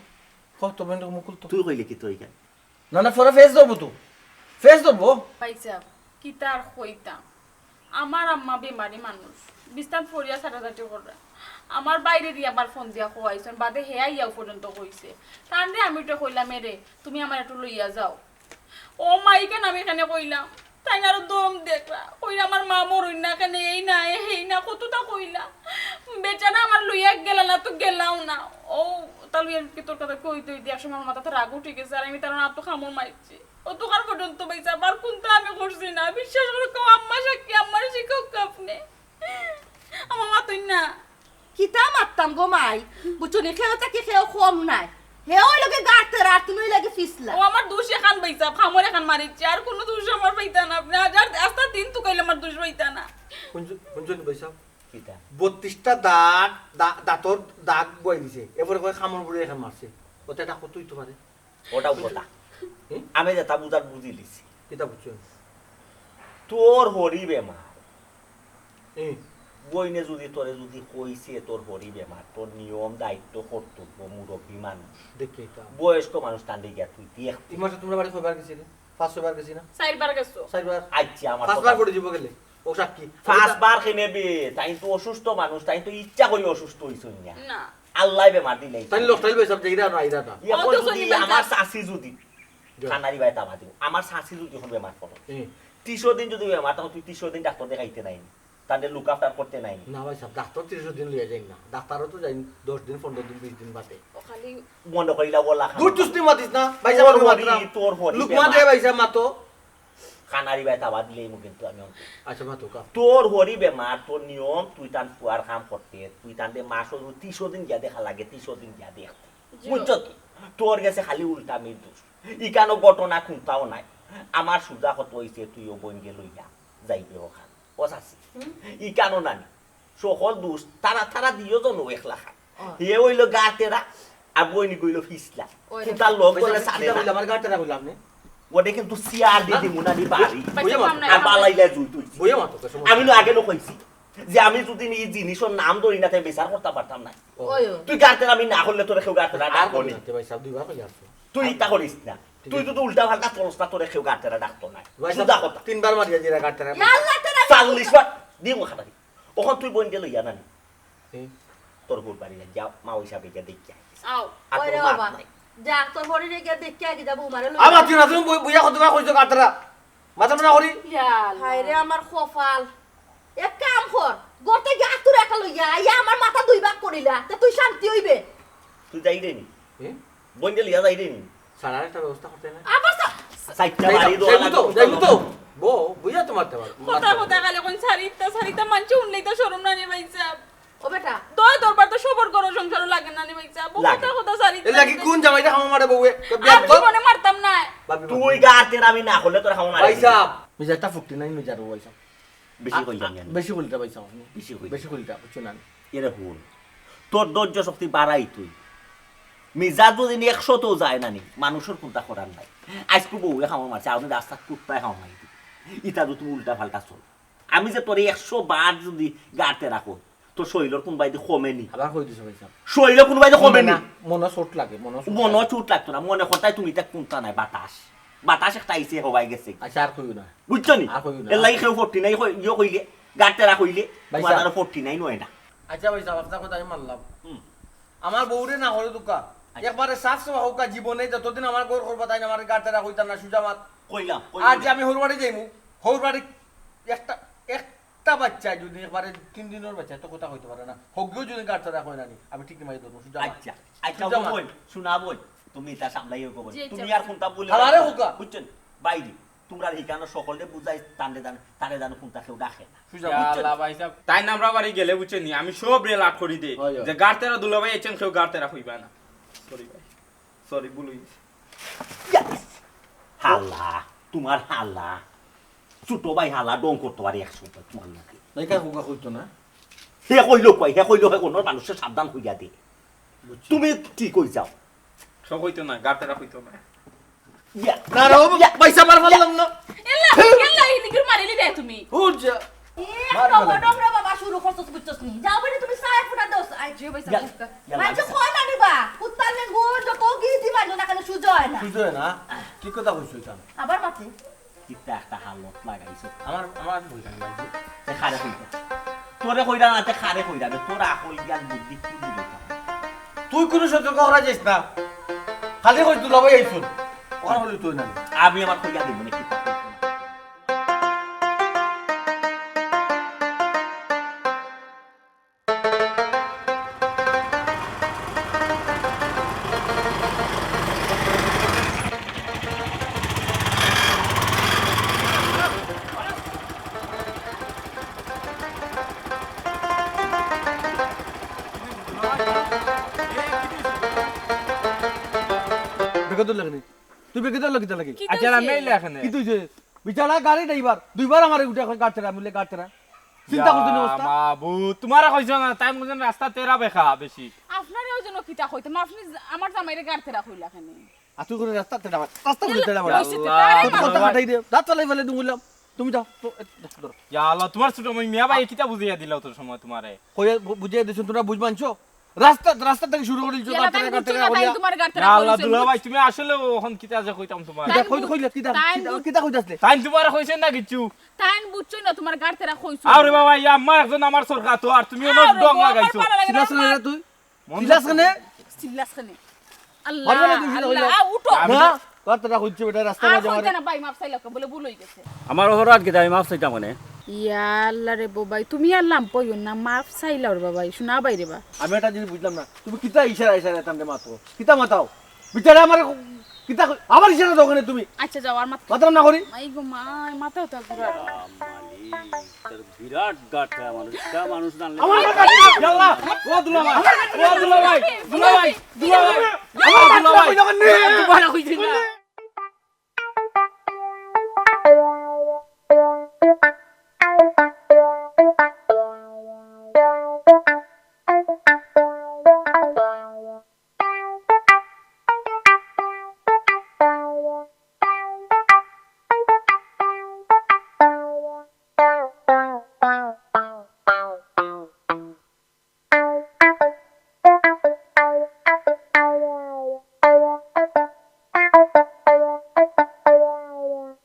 তোর বইন মুকুল তো তুই কইলে কি তুই ইকান না না ফরে ফেস দেবো তো ফেস দেবো পাইছাব কিতার কইতাম আমার আম্মা বেমারি মানুষ বিস্তার ফরিয়া ছাটাছাটি করে আমার বাইরে দিয়ে আবার ফোন দিয়া খোয়াইছেন বাদে হেয়া ইয়াও পর্যন্ত কইছে তাহলে আমি তো কইলাম রে তুমি আমার একটু লইয়া যাও ও মাইকেন আমি এখানে কইলাম তাই না আরো দম দেখলা কইলা আমার মা মরুই না কেন এই না এই না কতটা কইলা বেচারা আমার লইয়া গেলা না তো গেলাও না ও তাহলে কি তোর কথা কই তুই দিয়ে সময় আমার মাথাতে রাগ উঠে গেছে আর আমি তার না তো খামর মারছি ও তোকার পর্যন্ত বেচা আবার কোনটা আমি করছি না বিশ্বাস করে কেউ আম্মা সাক্ষী আমার শিক্ষক আপনি আমার মা তুই না কিতা মারতাম গো মাই বুঝছো নি খেয়েও তাকে খেয়েও কম নাই হে ওই লোকে গাড়তে রাত তুমি ওই লাগে ফিসলা ও আমার দোষ এখান পাইছা খামর এখান মারিছে আর কোনো দোষ আমার পাইতা না আপনি হাজার আস্তা দিন তো কইলে আমার দোষ পাইতা না শুনছেন পয়সা কিটা 32টা দাঁতর দাগ বই দিছে এবারে কয় খামর বুড়ি এখন মারছে ওটা এটা কতই তো পারে ওটাও কথা আমি যেটা বুঝার বুঝি লিছি কিতা বুঝছো তোর হরি বেমার এই বইনে যদি তোরে যদি কইছে তোর হরি বেমার তোর নিয়ম দায়িত্ব কর্তব্য মুরব্বী মানুষ দেখে এটা বয়স্ক মানুষ টান দিয়ে তুই দেখ এই মাসে তোমরা বাড়ি কয়বার গেছি রে 500 বার গেছি না চারবার গেছো 4বার আচ্ছা আমার 5বার করে দিব গেলে ও সাক্ষী 5 বার খেনে বে তাই তো অসুস্থ মানুষ তাই তো ইচ্ছা করি অসুস্থ হইছই না না আল্লাহ বেমার দিলে তাই লোকটাই পয়সা দেইরা না আইরা না ইয়া কই যদি আমার শাশি যদি খানারি বাই তামা দিব আমার শাশি যদি এখন বেমার পড়ে 30 দিন যদি বেমার তখন তুই 30 দিন ডাক্তার দেখাইতে নাই তাদের লুক আফটার করতে নাই না ভাই সাহেব ডাক্তার 30 দিন লইয়া যাই না ডাক্তারও তো যাই 10 দিন 15 দিন 20 দিন বাদে খালি মনে করিলা বলা গুড চুস্তি মাতিস না ভাই সাহেব মাত্রা তোর হরি লুকমা দে ভাই সাহেব মাতো খানারি বাই তামা দিলে মু কিন্তু আমি আচ্ছা মাতো কা তোর হরি বেমার তোর নিয়ম তুই তান পুয়ার কাম করতে তুই তান দে মাসও 30 দিন গিয়া দেখা লাগে 30 দিন গিয়া দেখ বুঝছো তোর গেছে খালি উল্টা মৃত্যু ইকানো ঘটনা খুঁটাও নাই আমার সুজা কত হইছে তুইও বোন গে লইয়া যাইবে ওখান পছাছি ইকানো নানি সকল দোষ তারা দিও জনো একলা খান হে হইলো গাতেরা আর বইনি কইল ফিসলা তার লোক বলে সাড়ে না আমার গাড়িটা কইলাম নে ওটা কিন্তু সিয়ার দিয়ে দিমু না দি বাড়ি আর বালাইলা জুই তুই বইয়া মাতো আমি তো আগে কইছি যে আমি যদি এই জিনিসের নাম ধরি না তাই বিচার করতে পারতাম না তুই গাতের আমি না করলে তোরে কেউ গাতেরা ডাক বলি ভাই সাহেব দুইবার কইলা তুই ইটা করিস না তুই তো উল্টা পাল্টা চলস না তোরে কেউ গাতেরা ডাকতো না সুদা কথা তিনবার মারিয়া দিরা গাড়িটা 40 বার দিমু খাতারি ওখান তুই বোন গেল ইয়া নানি তোর বোন বাড়ি যা মা হিসাবে গিয়ে দেখি আও ওই রে বাবা যা তোর হরিরে গিয়ে দেখে আগে যাবো মারে লই আমার তুই না তুমি বইয়া কতবার কইছো গাড়িটা মাথা না করি হায় রে আমার খফাল এক কাম কর গতে গিয়ে আতুর একা লইয়া ইয়া আমার মাথা দুই ভাগ করিলা তে তুই শান্তি হইবে তুই যাই রে নি বোন গেল ইয়া যাই রে নি সারার একটা ব্যবস্থা করতে না আবার সাইটটা বাড়ি দো যাইবো তো বো বইয়া তো মারতে পারো কথা খালি কোন সারিতা মানছে উনলেই তো শরম না নি ভাই সাহেব ও বেটা দয় দরবার তো সবর করো সংসারও লাগে না নি ভাই সাহেব কথা সারিতা এ লাগি কোন জামাইটা হামা মারে বউয়ে আমি জীবনে মারতাম না তুই গাতের আমি না করলে তোর খাওয়া ভাই সাহেব মিজাটা ফুকটি নাই মিজারো ভাই সাহেব বেশি কই জানি বেশি বলতে ভাই সাহেব বেশি কই বেশি বলতে বুঝছো না এরে হুন তোর ধৈর্য শক্তি বাড়াই তুই মিজাজ যদি 100 তো যায় না নি মানুষের কোনটা করার নাই আজকে বউয়ে খাওয়া মারছে আমি রাস্তা কুত্তায় খাওয়া মারি ইটা যদি তুমি উল্টা পাল্টা চল আমি যে তোর 100 বার যদি গাতে রাখো তোর শরীরের কোন বাইতে কমেনি আবার কই দিছো ভাই সাহেব শরীরে কোন বাইতে কমেনি মনে চোট লাগে মনে চোট লাগতো না মনে কথাই তুমি এটা কোনটা নাই বাতাস একটা আইছে হবাই গেছে আচ্ছা আর কইও না বুঝছো নি আর কইও না এর লাগি কেউ 49 ইয়ো কইলে গাতে রাখইলে তোমার আর 49 নয় না আচ্ছা ভাই সাহেব আপনার কথা আমি মানলাম আমার বউরে না হরে দুকা একবারে সাফ সাফ হোকা জীবনে যতদিন আমার গোর করবা তাই আমার গাড়িটা হইতা না সুজা মাত কইলাম আর যে আমি হরবাড়ি যাইমু হরবাড়ি একটা বাচ্চা যদি একবারে 3 দিনের বাচ্চা তো কথা হইতে পারে না হগিও যদি গাড়িটা রাখো না আমি ঠিক মাই দেবো সুজা আচ্ছা আচ্ছা বল শোনা বল তুমি এটা সামলাইও কব তুমি আর কোনটা বলে আরে হোকা বুঝছেন বাইরে তোমরা হিকানো সকলে বুঝাই তারে জানো কোনটা কেউ ডাকে না সুজা আল্লাহ ভাই সাহেব তাই নামরা বাড়ি গেলে বুঝছেন আমি সব রে লাট করি দে যে গাড়তেরা দুলাভাই এছেন কেউ গাড়তেরা হইবা না সরি ভাই সরি বলুই হাল্লা তোমার হাল্লা ছোট ভাই হাল্লা ডং করতে পারে 100 তোমার নাকি নাইকা হোকা কইতো না হে কইলো কোন মানুষের সাবধান হইয়া দে তুমি কি কই যাও সব হইতো না গাড়তেরা হইতো না না রে পয়সা মার ফেললাম না এলা ইদিকে মারিলি রে তুমি হুজা ডমরা বাবা শুরু করছস বুঝছস নি যাও বলে তুমি সাহেব ফুটা দোস আই যে ভাই সাহেব মাঝে কয় না দিবা কুত্তালে গোল যত কি দিবা না কেন সুজা হয় না সুজা না কি কথা কইছো এটা আবার মাতে কিটা একটা হালত লাগাইছো আমার বই জানি ভাই তে খারে কইতা তোরে কইরা না তে খারে কইরা তোরা কই জ্ঞান বুদ্ধি কি দিবা তুই কোন সতর্ক করা যাইস না খালি কই দুলাভাই আইছুন ওর হলি তুই না আমি আমার কইয়া দেব না কিটা তুই বেগে দল কিতা লাগি কি আচ্ছা হইছে? আমি এলে এখানে কি তুইছে বিচারা গাড়ি ড্রাইভার দুইবার আমারে উঠে গাড়তেরা মিলে গাড়তেরা চিন্তা করতে অবস্থা বাবু তোমার কইছো না টাইম মতন রাস্তা তেরা বেখা বেশি আপনারে ওই জন্য কিতা কইতাম আপনি আমার জামাইরে গাড়তে রাখইলা কেনে আতুই করে রাস্তা তেড়া রাস্তা করে তেড়া হইছে তো, তারে কত কথা কাটাই দে দাঁত ফেলাই ফেলে দুগুলাম তুমি যাও ধরো ইয়া আল্লাহ তোমার ছোট মই মিয়া ভাই কিতা বুঝিয়া দিলাও তোর সময় তোমারে কইয়া বুঝিয়ে দিছ তোমরা বুঝ মানছো রাস্তা থেকে শুরু করে দিছো ইয়ালা তাই বুঝছো না তাই তোমার গাড়তে ইয়া আল্লাহ রাখইছে দুলা ভাই তুমি আসলে ওখান কিতা যে কইতাম তোমার কিতা কইলা কিতা কইতাছলে তাই তোমার কইছেন না কিছু তাই বুঝছো না তোমার গাড়তে রাখইছো আরে বাবা ইয়া আম্মা একজন আমার সরকার তো আর তুমি অন্য ডং লাগাইছো সিলাস না তুই সিলাস না সিল্লাস কেনে মারবে না আল্লাহ তুই আল্লাহ উঠো না কতটা হইছে বেটা রাস্তা আর মাঝে কইতে মারে না ভাই মাপ চাইলা বলে ভুল হই গেছে আমার অপরাধ কি আমি মাফ চাইতাম মানে ইয়া আল্লাহ রে বাবাই তুমি আর লাম পইও না মাপ চাইলা ওর বাবাই শোনা বাইরে বা আমি এটা জিনিস বুঝলাম না তুমি কিতা ইশারা তামনে মাতো কিতা মাতাও বিচারে আমার কিতা আবার ইশারা দাও কেন তুমি আচ্ছা যাও আর মাথা মাতাম না করি মাই গো মা মাথাও তো ঘুরা বিরাট গাট মানুষ মানুষ জানলে আমার কথা আল্লাহ ও দুলা ভাই দুলা ভাই আমার দুলা ভাই দুলা ভাই কইলো কেন তোমার কইছি না